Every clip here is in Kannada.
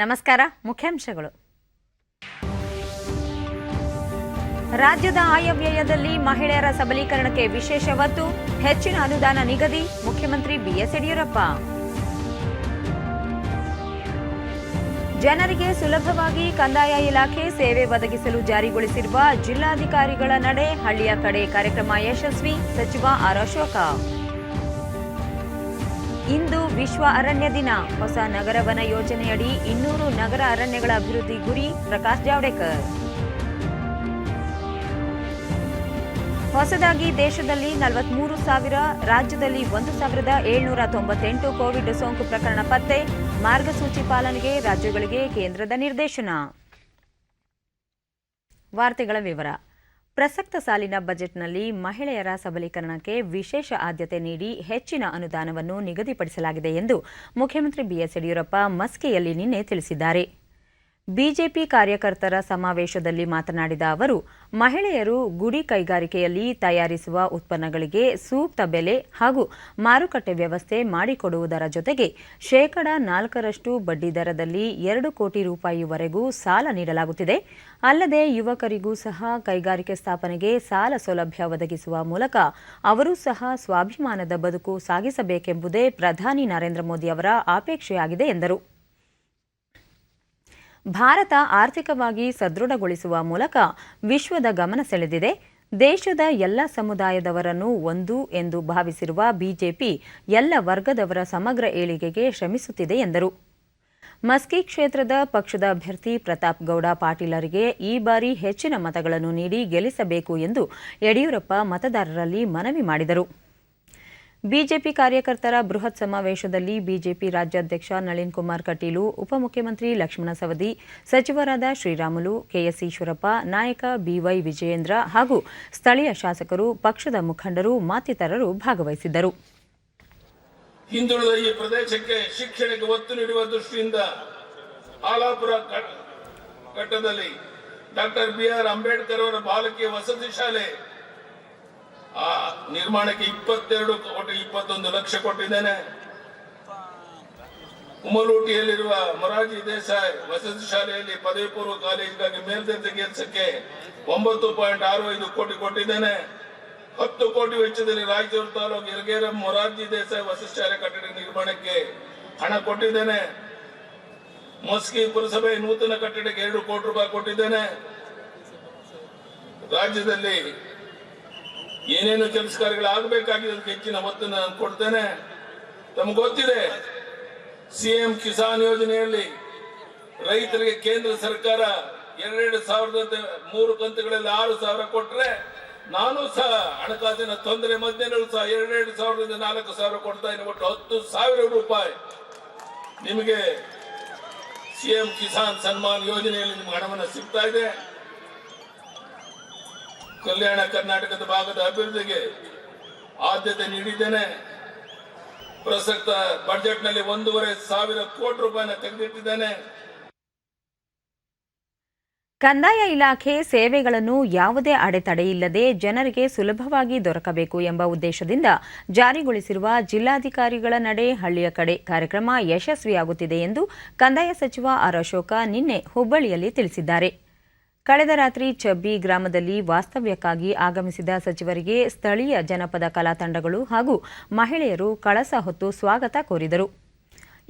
ನಮಸ್ಕಾರ. ಮುಖ್ಯಾಂಶಗಳು. ರಾಜ್ಯದ ಆಯವ್ಯಯದಲ್ಲಿ ಮಹಿಳೆಯರ ಸಬಲೀಕರಣಕ್ಕೆ ವಿಶೇಷ ಒತ್ತು, ಹೆಚ್ಚಿನ ಅನುದಾನ ನಿಗದಿ, ಮುಖ್ಯಮಂತ್ರಿ ಬಿಎಸ್ ಯಡಿಯೂರಪ್ಪ. ಜನರಿಗೆ ಸುಲಭವಾಗಿ ಕಂದಾಯ ಇಲಾಖೆ ಸೇವೆ ಒದಗಿಸಲು ಜಾರಿಗೊಳಿಸಿರುವ ಜಿಲ್ಲಾಧಿಕಾರಿಗಳ ನಡೆ ಹಳ್ಳಿಯ ಕಡೆ ಕಾರ್ಯಕ್ರಮ ಯಶಸ್ವಿ, ಸಚಿವ ಆರ್ ಅಶೋಕ. ಇಂದು ವಿಶ್ವ ಅರಣ್ಯ ದಿನ. ಹೊಸ ನಗರ ವನ ಯೋಜನೆಯಡಿ 200 ನಗರ ಅರಣ್ಯಗಳ ಅಭಿವೃದ್ಧಿ ಗುರಿ, ಪ್ರಕಾಶ್ ಜಾವಡೇಕರ್. ಹೊಸದಾಗಿ ದೇಶದಲ್ಲಿ 43,000, ರಾಜ್ಯದಲ್ಲಿ 1,798 ಕೋವಿಡ್ ಸೋಂಕು ಪ್ರಕರಣ ಪತ್ತೆ, ಮಾರ್ಗಸೂಚಿ ಪಾಲನೆಗೆ ರಾಜ್ಯಗಳಿಗೆ ಕೇಂದ್ರದ ನಿರ್ದೇಶನ. ವಾರ್ತೆಗಳ ವಿವರ. ಪ್ರಸಕ್ತ ಸಾಲಿನ ಬಜೆಟ್ನಲ್ಲಿ ಮಹಿಳೆಯರ ಸಬಲೀಕರಣಕ್ಕೆ ವಿಶೇಷ ಆದ್ಯತೆ ನೀಡಿ ಹೆಚ್ಚಿನ ಅನುದಾನವನ್ನು ನಿಗದಿಪಡಿಸಲಾಗಿದೆ ಎಂದು ಮುಖ್ಯಮಂತ್ರಿ ಬಿಎಸ್ ಯಡಿಯೂರಪ್ಪ ಮಸ್ಕಿಯಲ್ಲಿ ನಿನ್ನೆ ತಿಳಿಸಿದ್ದಾರೆ. ಬಿಜೆಪಿ ಕಾರ್ಯಕರ್ತರ ಸಮಾವೇಶದಲ್ಲಿ ಮಾತನಾಡಿದ ಅವರು, ಮಹಿಳೆಯರು ಗುಡಿ ಕೈಗಾರಿಕೆಯಲ್ಲಿ ತಯಾರಿಸುವ ಉತ್ಪನ್ನಗಳಿಗೆ ಸೂಕ್ತ ಬೆಲೆ ಹಾಗೂ ಮಾರುಕಟ್ಟೆ ವ್ಯವಸ್ಥೆ ಮಾಡಿಕೊಡುವುದರ ಜೊತೆಗೆ 4% ಬಡ್ಡಿ ದರದಲ್ಲಿ 2 ಕೋಟಿ ರೂಪಾಯಿವರೆಗೂ ಸಾಲ ನೀಡಲಾಗುತ್ತಿದೆ. ಅಲ್ಲದೆ ಯುವಕರಿಗೂ ಸಹ ಕೈಗಾರಿಕೆ ಸ್ಥಾಪನೆಗೆ ಸಾಲ ಸೌಲಭ್ಯ ಒದಗಿಸುವ ಮೂಲಕ ಅವರೂ ಸಹ ಸ್ವಾಭಿಮಾನದ ಬದುಕು ಸಾಗಿಸಬೇಕೆಂಬುದೇ ಪ್ರಧಾನಿ ನರೇಂದ್ರ ಮೋದಿ ಅವರ ಅಪೇಕ್ಷೆಯಾಗಿದೆ ಎಂದರು. ಭಾರತ ಆರ್ಥಿಕವಾಗಿ ಸದೃಢಗೊಳಿಸುವ ಮೂಲಕ ವಿಶ್ವದ ಗಮನ ಸೆಳೆದಿದೆ. ದೇಶದ ಎಲ್ಲ ಸಮುದಾಯದವರನ್ನು ಒಂದು ಎಂದು ಭಾವಿಸಿರುವ ಬಿಜೆಪಿ ಎಲ್ಲ ವರ್ಗದವರ ಸಮಗ್ರ ಏಳಿಗೆಗೆ ಶ್ರಮಿಸುತ್ತಿದೆ ಎಂದರು. ಮಸ್ಕಿ ಕ್ಷೇತ್ರದ ಪಕ್ಷದ ಅಭ್ಯರ್ಥಿ ಪ್ರತಾಪ್ ಗೌಡ ಪಾಟೀಲರಿಗೆ ಈ ಬಾರಿ ಹೆಚ್ಚಿನ ಮತಗಳನ್ನು ನೀಡಿ ಗೆಲ್ಲಿಸಬೇಕು ಎಂದು ಯಡಿಯೂರಪ್ಪ ಮತದಾರರಲ್ಲಿ ಮನವಿ ಮಾಡಿದರು. ಬಿಜೆಪಿ ಕಾರ್ಯಕರ್ತರ ಬೃಹತ್ ಸಮಾವೇಶದಲ್ಲಿ ಬಿಜೆಪಿ ರಾಜ್ಯಾಧ್ಯಕ್ಷ ನಳಿನ್ ಕುಮಾರ್ ಕಟೀಲು, ಉಪಮುಖ್ಯಮಂತ್ರಿ ಲಕ್ಷ್ಮಣ ಸವದಿ, ಸಚಿವರಾದ ಶ್ರೀರಾಮುಲು, ಕೆಎಸ್ ಈಶ್ವರಪ್ಪ, ನಾಯಕ ಬಿವೈ ವಿಜಯೇಂದ್ರ ಹಾಗೂ ಸ್ಥಳೀಯ ಶಾಸಕರು, ಪಕ್ಷದ ಮುಖಂಡರು ಮತ್ತಿತರರು ಭಾಗವಹಿಸಿದ್ದರು. ಹಿಂದುಳಿದ ಈ ಪ್ರದೇಶಕ್ಕೆ ಶಿಕ್ಷಣಕ್ಕೆ ಒತ್ತು ನೀಡುವ ದೃಷ್ಟಿಯಿಂದ ಆಲಾಪುರ ಘಟ್ಟದಲ್ಲಿ ಡಾಕ್ಟರ್ ಬಿಆರ್ ಅಂಬೇಡ್ಕರ್ ಅವರ ಬಾಲಕಿಯ ವಸತಿ ಶಾಲೆ ನಿರ್ಮಾಣಕ್ಕೆ 22,21 ಲಕ್ಷ ಕೊಟ್ಟಿದ್ದೇನೆ. ಉಮಲೂಟಿಯಲ್ಲಿರುವ ಮೊರಾರ್ಜಿ ದೇಸಾಯಿ ವಸತಿ ಶಾಲೆಯಲ್ಲಿ ಪದವಿ ಪೂರ್ವ ಕಾಲೇಜಿಗಾಗಿ ಮೇಲ್ದರ್ಜೆ ಕೆಲಸಕ್ಕೆ 9.65 ಕೋಟಿ ಕೊಟ್ಟಿದ್ದೇನೆ. 10 ಕೋಟಿ ವೆಚ್ಚದಲ್ಲಿ ರಾಯಚೂರು ತಾಲೂಕು ಯರಗೇರ ಮೊರಾರ್ಜಿ ದೇಸಾಯಿ ವಸತಿ ಶಾಲೆ ಕಟ್ಟಡ ನಿರ್ಮಾಣಕ್ಕೆ ಹಣ ಕೊಟ್ಟಿದ್ದೇನೆ. ಮಸ್ಕಿ ಪುರಸಭೆ ನೂತನ ಕಟ್ಟಡಕ್ಕೆ 2 ಕೋಟಿ ರೂಪಾಯಿ ಕೊಟ್ಟಿದ್ದೇನೆ. ರಾಜ್ಯದಲ್ಲಿ ಏನೇನು ಕೆಲಸ ಕಾರ್ಯಗಳಾಗಬೇಕಾಗಿದೆ ಅದಕ್ಕೆ ಹೆಚ್ಚಿನ ಒತ್ತನ್ನು ನಾನು ಕೊಡ್ತೇನೆ. ತಮಗೆ ಗೊತ್ತಿದೆ, ಸಿಎಂ ಕಿಸಾನ್ ಯೋಜನೆಯಲ್ಲಿ ರೈತರಿಗೆ ಕೇಂದ್ರ ಸರ್ಕಾರ 2,000 ಕಂತುಗಳಲ್ಲಿ 6,000 ಕೊಟ್ಟರೆ, ನಾನು ಸಹ ಹಣಕಾಸಿನ ತೊಂದರೆ ಮಧ್ಯೆನೂ ಸಹ 2,000ರಿಂದ 4,000 ಕೊಡ್ತಾ ಇದ್ದೀನಿ. ಒಟ್ಟು 10,000 ರೂಪಾಯಿ ನಿಮಗೆ ಸಿಎಂ ಕಿಸಾನ್ ಸನ್ಮಾನ್ ಯೋಜನೆಯಲ್ಲಿ ನಿಮ್ಗೆ ಹಣವನ್ನು ಸಿಗ್ತಾ ಇದೆ. ಕಲ್ಯಾಣ ಕರ್ನಾಟಕದ ಭಾಗದ ಅಭಿವೃದ್ಧಿಗೆ ಆದ್ಯತೆ ನೀಡಿದ್ದೇನೆ. ಪ್ರಸಕ್ತ ಬಜೆಟ್ನಲ್ಲಿ 1,500 ಕೋಟಿ ರೂಪಾಯಿನ ತೆಗೆದಿಟ್ಟಿದ್ದೇನೆ. ಕಂದಾಯ ಇಲಾಖೆ ಸೇವೆಗಳನ್ನು ಯಾವುದೇ ಅಡೆತಡೆಯಿಲ್ಲದೆ ಜನರಿಗೆ ಸುಲಭವಾಗಿ ದೊರಕಬೇಕು ಎಂಬ ಉದ್ದೇಶದಿಂದ ಜಾರಿಗೊಳಿಸಿರುವ ಜಿಲ್ಲಾಧಿಕಾರಿಗಳ ನಡೆ ಹಳ್ಳಿಯ ಕಡೆ ಕಾರ್ಯಕ್ರಮ ಯಶಸ್ವಿಯಾಗುತ್ತಿದೆ ಎಂದು ಕಂದಾಯ ಸಚಿವ ಆರ್ ಅಶೋಕ ನಿನ್ನೆ ಹುಬ್ಬಳ್ಳಿಯಲ್ಲಿ ತಿಳಿಸಿದ್ದಾರೆ. ಕಳೆದ ರಾತ್ರಿ ಚಬ್ಬಿ ಗ್ರಾಮದಲ್ಲಿ ವಾಸ್ತವ್ಯಕ್ಕಾಗಿ ಆಗಮಿಸಿದ ಸಚಿವರಿಗೆ ಸ್ಥಳೀಯ ಜನಪದ ಕಲಾ ತಂಡಗಳು ಹಾಗೂ ಮಹಿಳೆಯರು ಕಳಸ ಹೊತ್ತು ಸ್ವಾಗತ ಕೋರಿದರು.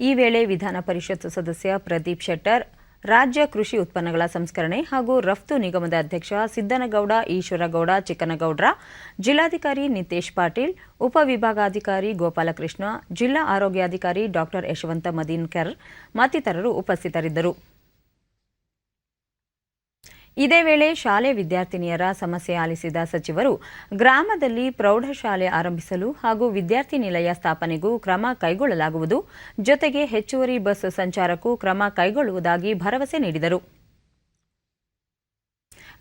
ಈ ವೇಳೆ ವಿಧಾನ ಪರಿಷತ್ ಸದಸ್ಯ ಪ್ರದೀಪ್ ಶೆಟ್ಟರ್, ರಾಜ್ಯ ಕೃಷಿ ಉತ್ಪನ್ನಗಳ ಸಂಸ್ಕರಣೆ ಹಾಗೂ ರಫ್ತು ನಿಗಮದ ಅಧ್ಯಕ್ಷ ಸಿದ್ದನಗೌಡ ಈಶ್ವರಗೌಡ ಚಿಕ್ಕನಗೌಡ್ರ, ಜಿಲ್ಲಾಧಿಕಾರಿ ನಿತೇಶ್ ಪಾಟೀಲ್, ಉಪವಿಭಾಗಾಧಿಕಾರಿ ಗೋಪಾಲಕೃಷ್ಣ, ಜಿಲ್ಲಾ ಆರೋಗ್ಯಾಧಿಕಾರಿ ಡಾ ಯಶವಂತ ಮದೀನ್ಕರ್ ಮತ್ತಿತರರು ಉಪಸ್ಥಿತರಿದ್ದರು. ಇದೇ ವೇಳೆ ಶಾಲೆ ವಿದ್ಯಾರ್ಥಿನಿಯರ ಸಮಸ್ಯೆ ಆಲಿಸಿದ ಸಚಿವರು ಗ್ರಾಮದಲ್ಲಿ ಪ್ರೌಢಶಾಲೆ ಆರಂಭಿಸಲು ಹಾಗೂ ವಿದ್ಯಾರ್ಥಿ ನಿಲಯ ಸ್ಥಾಪನೆಗೂ ಕ್ರಮ ಕೈಗೊಳ್ಳಲಾಗುವುದು, ಜೊತೆಗೆ ಹೆಚ್ಚುವರಿ ಬಸ್ ಸಂಚಾರಕ್ಕೂ ಕ್ರಮ ಕೈಗೊಳ್ಳುವುದಾಗಿ ಭರವಸೆ ನೀಡಿದರು.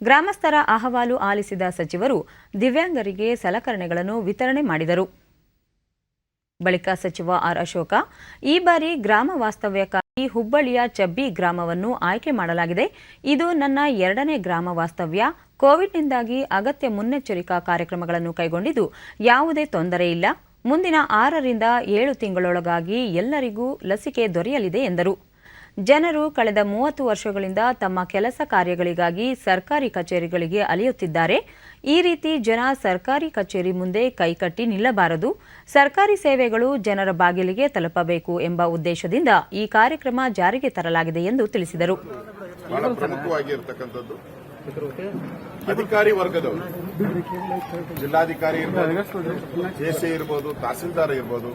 ಗ್ರಾಮಸ್ಥರ ಅಹವಾಲು ಆಲಿಸಿದ ಸಚಿವರು ದಿವ್ಯಾಂಗರಿಗೆ ಸಲಕರಣೆಗಳನ್ನು ವಿತರಣೆ ಮಾಡಿದರು. ಬಳಿಕ ಸಚಿವ ಆರ್ ಅಶೋಕ, ಈ ಬಾರಿ ಗ್ರಾಮ ವಾಸ್ತವ್ಯಕ್ಕಾಗಿ ಹುಬ್ಬಳ್ಳಿಯ ಚಬ್ಬಿ ಗ್ರಾಮವನ್ನು ಆಯ್ಕೆ ಮಾಡಲಾಗಿದೆ. ಇದು ನನ್ನ 2ನೇ ಗ್ರಾಮ ವಾಸ್ತವ್ಯ. ಕೋವಿಡ್ನಿಂದಾಗಿ ಅಗತ್ಯ ಮುನ್ನೆಚ್ಚರಿಕಾ ಕಾರ್ಯಕ್ರಮಗಳನ್ನು ಕೈಗೊಂಡಿದ್ದು ಯಾವುದೇ ತೊಂದರೆ ಇಲ್ಲ. ಮುಂದಿನ 6 ರಿಂದ 7 ತಿಂಗಳೊಳಗಾಗಿ ಎಲ್ಲರಿಗೂ ಲಸಿಕೆ ದೊರೆಯಲಿದೆ ಎಂದರು. ಜನರು ಕಳೆದ 30 ವರ್ಷಗಳಿಂದ ತಮ್ಮ ಕೆಲಸ ಕಾರ್ಯಗಳಿಗಾಗಿ ಸರ್ಕಾರಿ ಕಚೇರಿಗಳಿಗೆ ಅಲೆಯುತ್ತಿದ್ದಾರೆ. ಈ ರೀತಿ ಜನ ಸರ್ಕಾರಿ ಕಚೇರಿ ಮುಂದೆ ಕೈಕಟ್ಟಿ ನಿಲ್ಲಬಾರದು. ಸರ್ಕಾರಿ ಸೇವೆಗಳು ಜನರ ಬಾಗಿಲಿಗೆ ತಲುಪಬೇಕು ಎಂಬ ಉದ್ದೇಶದಿಂದ ಈ ಕಾರ್ಯಕ್ರಮ ಜಾರಿಗೆ ತರಲಾಗಿದೆ ಎಂದು ತಿಳಿಸಿದರು. ಬಹಳ ಪ್ರಮುಖವಾಗಿರ್ತಕ್ಕಂಥದ್ದು ಅಧಿಕಾರಿ ವರ್ಗದವರು, ಜಿಲ್ಲಾಧಿಕಾರಿ ಇರ್ಬೋದು, ಜೆಸಿ ಇರ್ಬೋದು, ತಹಸೀಲ್ದಾರ್ ಇರ್ಬೋದು,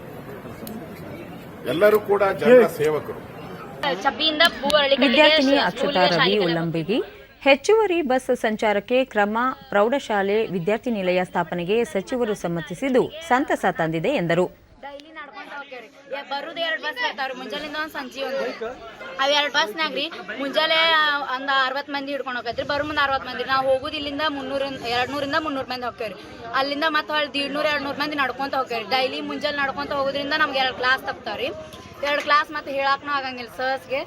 ಎಲ್ಲರೂ ಕೂಡ ಜನರ ಸೇವಕರು. ವಿದ್ಯಾರ್ಥಿನಿ ಅಕ್ಷತಾ ರವಿ ಉಲ್ಲಂಬಿಗಿ ಹೆಚ್ಚುವರಿ ಬಸ್ ಸಂಚಾರಕ್ಕೆ ಕ್ರಮ, ಪ್ರೌಢಶಾಲೆ ವಿದ್ಯಾರ್ಥಿ ನಿಲಯ ಸ್ಥಾಪನೆಗೆ ಸಚಿವರು ಸಮ್ಮತಿಸಿದ್ದು ಸಂತಸ ತಂದಿದೆ ಎಂದರು. ಬರುದು 2 ಬಸ್ ಬರ್ತಾವ್ರಿ, ಮುಂಜಾಲಿಂದ ಒಂದ್ ಸಂಜೆ ಒಂದು. ಅವ್ 2 ಬಸ್ನಾಗ್ರಿ ಮುಂಜಾಲೆ ಒಂದ್ 60 ಮಂದಿ ಹಿಡ್ಕೊಂಡು ಹೋಗತ್ರಿ, ಬರೋ ಮುಂದೆ 60 ಮಂದಿ. ನಾವು ಹೋಗುದು ಇಲ್ಲಿಂದ 200ರಿಂದ 300 ಮಂದಿ ಹೋಗ್ತೇವ್ರಿ. ಅಲ್ಲಿಂದ ಮತ್ತೆ ಹೊಳ್ಳಿ 150-200 ಮಂದಿ ನಡ್ಕೊಂತ ಹೋಗ್ತೇವ್ರಿ. ಡೈಲಿ ಮುಂಜಾಲೆ ನಡ್ಕೊಂತ ಹೋಗೋದ್ರಿಂದ ನಮ್ಗೆ 2 ಕ್ಲಾಸ್ ತಪ್ತಾವ್ರಿ. 2 ಕ್ಲಾಸ್ ಮತ್ತೆ ಹೇಳಾಕ್ನೂ ಆಗಂಗಿಲ್ಲ ಸರ್ಸ್ಗೆ.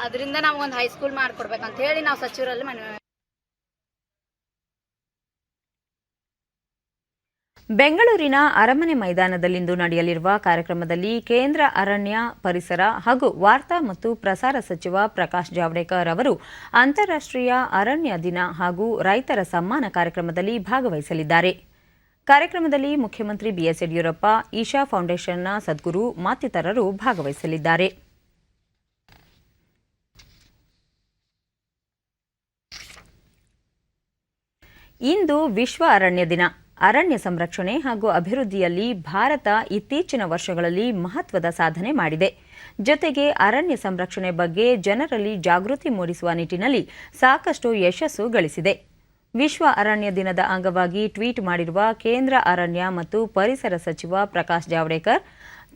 ಅದರಿಂದ ನಮ್ಗೊಂದು ಹೈಸ್ಕೂಲ್ ಮಾಡ್ಕೊಡ್ಬೇಕಂತ ಹೇಳಿ ನಾವು ಸಚಿವರಲ್ಲಿ ಮನವಿ. ಬೆಂಗಳೂರಿನ ಅರಮನೆ ಮೈದಾನದಲ್ಲಿಂದು ನಡೆಯಲಿರುವ ಕಾರ್ಯಕ್ರಮದಲ್ಲಿ ಕೇಂದ್ರ ಅರಣ್ಯ, ಪರಿಸರ ಹಾಗೂ ವಾರ್ತಾ ಮತ್ತು ಪ್ರಸಾರ ಸಚಿವ ಪ್ರಕಾಶ್ ಜಾವಡೇಕರ್ ಅವರು ಅಂತಾರಾಷ್ಟ್ರೀಯ ಅರಣ್ಯ ದಿನ ಹಾಗೂ ರೈತರ ಸಮ್ಮಾನ ಕಾರ್ಯಕ್ರಮದಲ್ಲಿ ಭಾಗವಹಿಸಲಿದ್ದಾರೆ. ಕಾರ್ಯಕ್ರಮದಲ್ಲಿ ಮುಖ್ಯಮಂತ್ರಿ ಬಿಎಸ್ ಯಡಿಯೂರಪ್ಪ, ಈಶಾ ಫೌಂಡೇಶನ್ನ ಸದ್ಗುರು ಮತ್ತಿತರರು ಭಾಗವಹಿಸಲಿದ್ದಾರೆ. ಇಂದು ವಿಶ್ವ ಅರಣ್ಯ ದಿನ. ಅರಣ್ಯ ಸಂರಕ್ಷಣೆ ಹಾಗೂ ಅಭಿವೃದ್ಧಿಯಲ್ಲಿ ಭಾರತ ಇತ್ತೀಚಿನ ವರ್ಷಗಳಲ್ಲಿ ಮಹತ್ವದ ಸಾಧನೆ ಮಾಡಿದೆ. ಜೊತೆಗೆ ಅರಣ್ಯ ಸಂರಕ್ಷಣೆ ಬಗ್ಗೆ ಜನರಲ್ಲಿ ಜಾಗೃತಿ ಮೂಡಿಸುವ ನಿಟ್ಟಿನಲ್ಲಿ ಸಾಕಷ್ಟು ಯಶಸ್ಸು ಗಳಿಸಿದೆ. ವಿಶ್ವ ಅರಣ್ಯ ದಿನದ ಅಂಗವಾಗಿ ಟ್ವೀಟ್ ಮಾಡಿರುವ ಕೇಂದ್ರ ಅರಣ್ಯ ಮತ್ತು ಪರಿಸರ ಸಚಿವ ಪ್ರಕಾಶ್ ಜಾವಡೇಕರ್,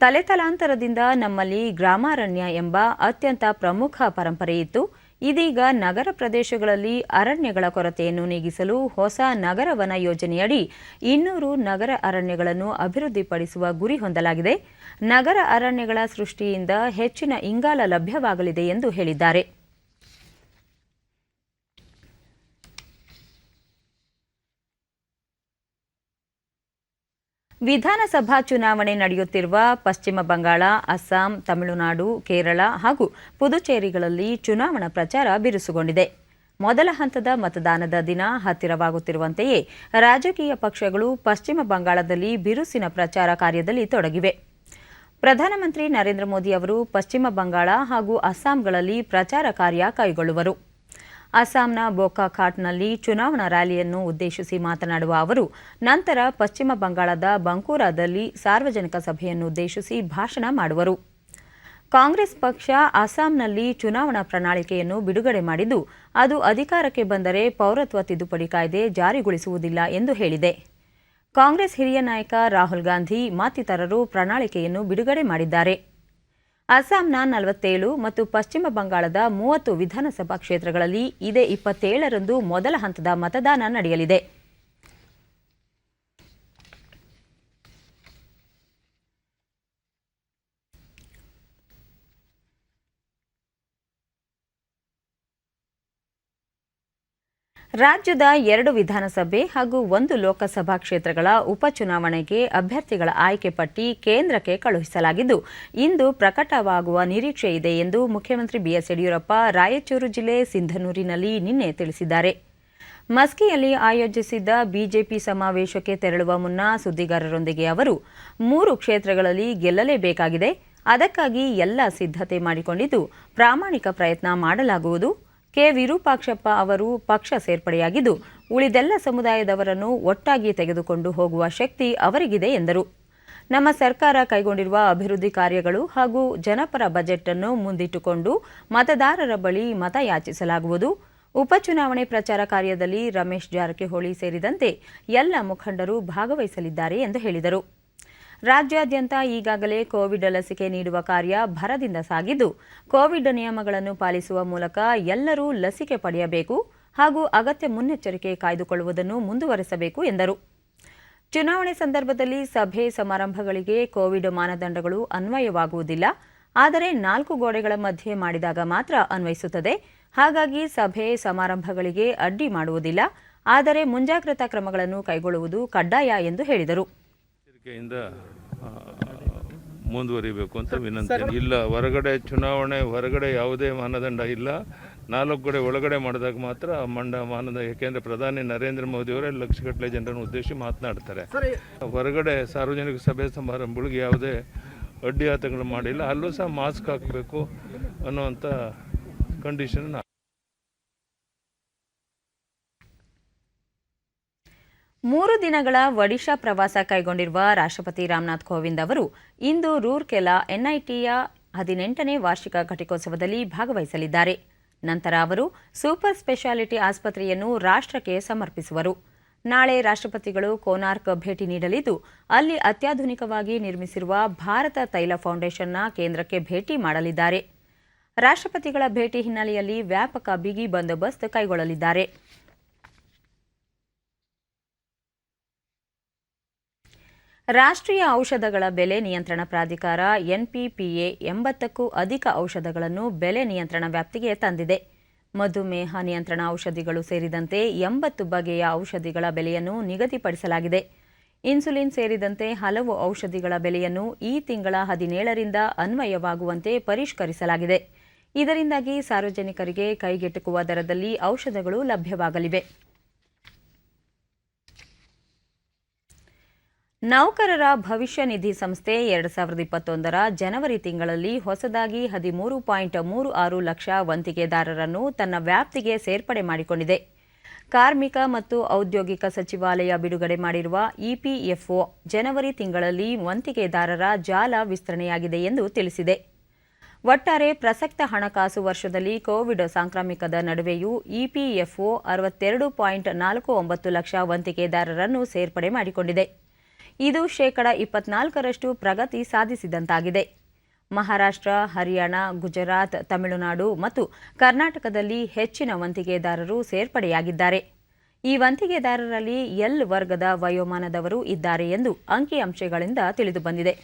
ತಲೆತಲಾಂತರದಿಂದ ನಮ್ಮಲ್ಲಿ ಗ್ರಾಮಾರಣ್ಯ ಎಂಬ ಅತ್ಯಂತ ಪ್ರಮುಖ ಪರಂಪರೆಯಿತ್ತು. ಇದೀಗ ನಗರ ಪ್ರದೇಶಗಳಲ್ಲಿ ಅರಣ್ಯಗಳ ಕೊರತೆಯನ್ನು ನೀಗಿಸಲು ಹೊಸ ನಗರ ವನ ಯೋಜನೆಯಡಿ 200 ನಗರ ಅರಣ್ಯಗಳನ್ನು ಅಭಿವೃದ್ಧಿಪಡಿಸುವ ಗುರಿ ಹೊಂದಲಾಗಿದೆ. ನಗರ ಅರಣ್ಯಗಳ ಸೃಷ್ಟಿಯಿಂದ ಹೆಚ್ಚಿನ ಇಂಗಾಲ ಲಭ್ಯವಾಗಲಿದೆ ಎಂದು ಹೇಳಿದ್ದಾರೆ. ವಿಧಾನಸಭಾ ಚುನಾವಣೆ ನಡೆಯುತ್ತಿರುವ ಪಶ್ಚಿಮ ಬಂಗಾಳ, ಅಸ್ಸಾಂ, ತಮಿಳುನಾಡು, ಕೇರಳ ಹಾಗೂ ಪುದುಚೇರಿಗಳಲ್ಲಿ ಚುನಾವಣಾ ಪ್ರಚಾರ ಬಿರುಸುಗೊಂಡಿದೆ. ಮೊದಲ ಹಂತದ ಮತದಾನದ ದಿನ ಹತ್ತಿರವಾಗುತ್ತಿರುವಂತೆಯೇ ರಾಜಕೀಯ ಪಕ್ಷಗಳು ಪಶ್ಚಿಮ ಬಂಗಾಳದಲ್ಲಿ ಬಿರುಸಿನ ಪ್ರಚಾರ ಕಾರ್ಯದಲ್ಲಿ ತೊಡಗಿವೆ. ಪ್ರಧಾನಮಂತ್ರಿ ನರೇಂದ್ರ ಮೋದಿ ಅವರು ಪಶ್ಚಿಮ ಬಂಗಾಳ ಹಾಗೂ ಅಸ್ಸಾಂಗಳಲ್ಲಿ ಪ್ರಚಾರ ಕಾರ್ಯ ಕೈಗೊಳ್ಳುವರು. ಅಸ್ಸಾಂನ ಬೋಕಾಖಾಟ್ನಲ್ಲಿ ಚುನಾವಣಾ ರ್ಯಾಲಿಯನ್ನು ಉದ್ದೇಶಿಸಿ ಮಾತನಾಡುವ ಅವರು ನಂತರ ಪಶ್ಚಿಮ ಬಂಗಾಳದ ಬಂಕೂರಾದಲ್ಲಿ ಸಾರ್ವಜನಿಕ ಸಭೆಯನ್ನು ಉದ್ದೇಶಿಸಿ ಭಾಷಣ ಮಾಡುವರು. ಕಾಂಗ್ರೆಸ್ ಪಕ್ಷ ಅಸ್ಸಾಂನಲ್ಲಿ ಚುನಾವಣಾ ಪ್ರಣಾಳಿಕೆಯನ್ನು ಬಿಡುಗಡೆ ಮಾಡಿದ್ದು, ಅದು ಅಧಿಕಾರಕ್ಕೆ ಬಂದರೆ ಪೌರತ್ವ ತಿದ್ದುಪಡಿ ಕಾಯ್ದೆ ಜಾರಿಗೊಳಿಸುವುದಿಲ್ಲ ಎಂದು ಹೇಳಿದೆ. ಕಾಂಗ್ರೆಸ್ ಹಿರಿಯ ನಾಯಕ ರಾಹುಲ್ ಗಾಂಧಿ ಮತ್ತಿತರರು ಪ್ರಣಾಳಿಕೆಯನ್ನು ಬಿಡುಗಡೆ ಮಾಡಿದ್ದಾರೆ. ಅಸ್ಸಾಂನ 47 ಮತ್ತು ಪಶ್ಚಿಮ ಬಂಗಾಳದ 30 ವಿಧಾನಸಭಾ ಕ್ಷೇತ್ರಗಳಲ್ಲಿ ಇದೇ 27ರಂದು ಮೊದಲ ಹಂತದ ಮತದಾನ ನಡೆಯಲಿದೆ. ರಾಜ್ಯದ 2 ವಿಧಾನಸಭೆ ಹಾಗೂ 1 ಲೋಕಸಭಾ ಕ್ಷೇತ್ರಗಳ ಉಪಚುನಾವಣೆಗೆ ಅಭ್ಯರ್ಥಿಗಳ ಆಯ್ಕೆ ಪಟ್ಟಿ ಕೇಂದ್ರಕ್ಕೆ ಕಳುಹಿಸಲಾಗಿದ್ದು, ಇಂದು ಪ್ರಕಟವಾಗುವ ನಿರೀಕ್ಷೆ ಇದೆ ಎಂದು ಮುಖ್ಯಮಂತ್ರಿ ಬಿಎಸ್ ಯಡಿಯೂರಪ್ಪ ರಾಯಚೂರು ಜಿಲ್ಲೆ ಸಿಂಧನೂರಿನಲ್ಲಿ ನಿನ್ನೆ ತಿಳಿಸಿದ್ದಾರೆ. ಮಸ್ಕಿಯಲ್ಲಿ ಆಯೋಜಿಸಿದ್ದ ಬಿಜೆಪಿ ಸಮಾವೇಶಕ್ಕೆ ತೆರಳುವ ಮುನ್ನ ಸುದ್ದಿಗಾರರೊಂದಿಗೆ ಅವರು 3 ಕ್ಷೇತ್ರಗಳಲ್ಲಿ ಗೆಲ್ಲಲೇಬೇಕಾಗಿದೆ, ಅದಕ್ಕಾಗಿ ಎಲ್ಲ ಸಿದ್ಧತೆ ಮಾಡಿಕೊಂಡಿದ್ದು ಪ್ರಾಮಾಣಿಕ ಪ್ರಯತ್ನ ಮಾಡಲಾಗುವುದು. ಕೆ. ವಿರೂಪಾಕ್ಷಪ್ಪ ಅವರು ಪಕ್ಷ ಸೇರ್ಪಡೆಯಾಗಿದ್ದು, ಉಳಿದೆಲ್ಲ ಸಮುದಾಯದವರನ್ನು ಒಟ್ಟಾಗಿ ತೆಗೆದುಕೊಂಡು ಹೋಗುವ ಶಕ್ತಿ ಅವರಿಗಿದೆ ಎಂದರು. ನಮ್ಮ ಸರ್ಕಾರ ಕೈಗೊಂಡಿರುವ ಅಭಿವೃದ್ಧಿ ಕಾರ್ಯಗಳು ಹಾಗೂ ಜನಪರ ಬಜೆಟ್ ಅನ್ನು ಮುಂದಿಟ್ಟುಕೊಂಡು ಮತದಾರರ ಬಳಿ ಮತ ಯಾಚಿಸಲಾಗುವುದು. ಉಪಚುನಾವಣೆ ಪ್ರಚಾರ ಕಾರ್ಯದಲ್ಲಿ ರಮೇಶ್ ಜಾರಕಿಹೊಳಿ ಸೇರಿದಂತೆ ಎಲ್ಲ ಮುಖಂಡರು ಭಾಗವಹಿಸಲಿದ್ದಾರೆ ಎಂದು ಹೇಳಿದರು. ರಾಜ್ಯಾದ್ಯಂತ ಈಗಾಗಲೇ ಕೋವಿಡ್ ಲಸಿಕೆ ನೀಡುವ ಕಾರ್ಯ ಭರದಿಂದ ಸಾಗಿದ್ದು, ಕೋವಿಡ್ ನಿಯಮಗಳನ್ನು ಪಾಲಿಸುವ ಮೂಲಕ ಎಲ್ಲರೂ ಲಸಿಕೆ ಪಡೆಯಬೇಕು ಹಾಗೂ ಅಗತ್ಯ ಮುನ್ನೆಚ್ಚರಿಕೆ ಕಾಯ್ದುಕೊಳ್ಳುವುದನ್ನು ಮುಂದುವರೆಸಬೇಕು ಎಂದರು. ಚುನಾವಣೆ ಸಂದರ್ಭದಲ್ಲಿ ಸಭೆ ಸಮಾರಂಭಗಳಿಗೆ ಕೋವಿಡ್ ಮಾನದಂಡಗಳು ಅನ್ವಯವಾಗುವುದಿಲ್ಲ, ಆದರೆ 4 ಗೋಡೆಗಳ ಮಧ್ಯೆ ಮಾಡಿದಾಗ ಮಾತ್ರ ಅನ್ವಯಿಸುತ್ತದೆ. ಹಾಗಾಗಿ ಸಭೆ ಸಮಾರಂಭಗಳಿಗೆ ಅಡ್ಡಿ ಮಾಡುವುದಿಲ್ಲ, ಆದರೆ ಮುಂಜಾಗ್ರತಾ ಕ್ರಮಗಳನ್ನು ಕೈಗೊಳ್ಳುವುದು ಕಡ್ಡಾಯ ಎಂದು ಹೇಳಿದರು. ಮುಂದುವರಿಬೇಕು ಅಂತ ವಿನಂತಿ. ಇಲ್ಲ, ಚುನಾವಣೆ ಹೊರಗಡೆ ಯಾವುದೇ ಮಾನದಂಡ ಇಲ್ಲ. 4 ಕಡೆ ಒಳಗಡೆ ಮಾಡಿದಾಗ ಮಾತ್ರ ಮಾನದಂಡ. ಯಾಕೆಂದರೆ ಪ್ರಧಾನಿ ನರೇಂದ್ರ ಮೋದಿಯವರೇ ಲಕ್ಷಗಟ್ಟಲೆ ಜನರನ್ನು ಉದ್ದೇಶಿಸಿ ಮಾತನಾಡ್ತಾರೆ. ಹೊರಗಡೆ ಸಾರ್ವಜನಿಕ ಸಭೆ ಸಮಾರಂಭಗಳಿಗೆ ಯಾವುದೇ ಅಡ್ಡಿಯಾತಗಳು ಮಾಡಿಲ್ಲ. ಅಲ್ಲೂ ಸಹ ಮಾಸ್ಕ್ ಹಾಕಬೇಕು ಅನ್ನುವಂಥ ಕಂಡೀಷನ್. 3 ದಿನಗಳ ಒಡಿಶಾ ಪ್ರವಾಸ ಕೈಗೊಂಡಿರುವ ರಾಷ್ಟ್ರಪತಿ ರಾಮನಾಥ್ ಕೋವಿಂದ್ ಅವರು ಇಂದು ರೂರ್ಕೆಲಾ ಎನ್ಐಟಿಯ 18ನೇ ವಾರ್ಷಿಕ ಘಟಿಕೋತ್ಸವದಲ್ಲಿ ಭಾಗವಹಿಸಲಿದ್ದಾರೆ. ನಂತರ ಅವರು ಸೂಪರ್ ಸ್ಪೆಷಾಲಿಟಿ ಆಸ್ಪತ್ರೆಯನ್ನು ರಾಷ್ಟ್ರಕ್ಕೆ ಸಮರ್ಪಿಸುವರು. ನಾಳೆ ರಾಷ್ಟ್ರಪತಿಗಳು ಕೋನಾರ್ಕ್ ಭೇಟಿ ನೀಡಲಿದ್ದು, ಅಲ್ಲಿ ಅತ್ಯಾಧುನಿಕವಾಗಿ ನಿರ್ಮಿಸಿರುವ ಭಾರತ ತೈಲ ಫೌಂಡೇಶನ್ನ ಕೇಂದ್ರಕ್ಕೆ ಭೇಟಿ ಮಾಡಲಿದ್ದಾರೆ. ರಾಷ್ಟ್ರಪತಿಗಳ ಭೇಟಿ ಹಿನ್ನೆಲೆಯಲ್ಲಿ ವ್ಯಾಪಕ ಬಿಗಿ ಬಂದೋಬಸ್ತ್ ಕೈಗೊಳ್ಳಲಿದ್ದಾರೆ. ರಾಷ್ಟ್ರೀಯ ಔಷಧಗಳ ಬೆಲೆ ನಿಯಂತ್ರಣ ಪ್ರಾಧಿಕಾರ ಎನ್ಪಿಪಿಎ 80ಕ್ಕೂ ಅಧಿಕ ಔಷಧಗಳನ್ನು ಬೆಲೆ ನಿಯಂತ್ರಣ ವ್ಯಾಪ್ತಿಗೆ ತಂದಿದೆ. ಮಧುಮೇಹ ನಿಯಂತ್ರಣ ಔಷಧಿಗಳು ಸೇರಿದಂತೆ 80 ಬಗೆಯ ಔಷಧಿಗಳ ಬೆಲೆಯನ್ನು ನಿಗದಿಪಡಿಸಲಾಗಿದೆ. ಇನ್ಸುಲಿನ್ ಸೇರಿದಂತೆ ಹಲವು ಔಷಧಿಗಳ ಬೆಲೆಯನ್ನು ಈ ತಿಂಗಳ 17ರಿಂದ ಅನ್ವಯವಾಗುವಂತೆ ಪರಿಷ್ಕರಿಸಲಾಗಿದೆ. ಇದರಿಂದಾಗಿ ಸಾರ್ವಜನಿಕರಿಗೆ ಕೈಗೆಟುಕುವ ದರದಲ್ಲಿ ಔಷಧಗಳು ಲಭ್ಯವಾಗಲಿವೆ. ನೌಕರರ ಭವಿಷ್ಯ ನಿಧಿ ಸಂಸ್ಥೆ 2021ರ ಜನವರಿ ತಿಂಗಳಲ್ಲಿ ಹೊಸದಾಗಿ 13.36 ಲಕ್ಷ ವಂತಿಗೆದಾರರನ್ನು ತನ್ನ ವ್ಯಾಪ್ತಿಗೆ ಸೇರ್ಪಡೆ ಮಾಡಿಕೊಂಡಿದೆ. ಕಾರ್ಮಿಕ ಮತ್ತು ಔದ್ಯೋಗಿಕ ಸಚಿವಾಲಯ ಬಿಡುಗಡೆ ಮಾಡಿರುವ ಇಪಿಎಫ್ಒ ಜನವರಿ ತಿಂಗಳಲ್ಲಿ ವಂತಿಗೆದಾರರ ಜಾಲ ವಿಸ್ತರಣೆಯಾಗಿದೆ ಎಂದು ತಿಳಿಸಿದೆ. ಒಟ್ಟಾರೆ ಪ್ರಸಕ್ತ ಹಣಕಾಸು ವರ್ಷದಲ್ಲಿ ಕೋವಿಡ್ ಸಾಂಕ್ರಾಮಿಕದ ನಡುವೆಯೂ ಇಪಿಎಫ್ಒ 62.49 ಲಕ್ಷ ವಂತಿಗೆದಾರರನ್ನು ಸೇರ್ಪಡೆ ಮಾಡಿಕೊಂಡಿದೆ. ಇದು ಶೇಕಡ 24ರಷ್ಟು ಪ್ರಗತಿ ಸಾಧಿಸಿದಂತಾಗಿದೆ. ಮಹಾರಾಷ್ಟ್ರ, ಹರಿಯಾಣ, ಗುಜರಾತ್, ತಮಿಳುನಾಡು ಮತ್ತು ಕರ್ನಾಟಕದಲ್ಲಿ ಹೆಚ್ಚಿನ ವಂತಿಗೆದಾರರು ಸೇರ್ಪಡೆಯಾಗಿದ್ದಾರೆ. ಈ ವಂತಿಗೆದಾರರಲ್ಲಿ ಎಲ್ ವರ್ಗದ ವಯೋಮಾನದವರು ಇದ್ದಾರೆ ಎಂದು ಅಂಕಿಅಂಶಗಳಿಂದ ತಿಳಿದುಬಂದಿದೆ.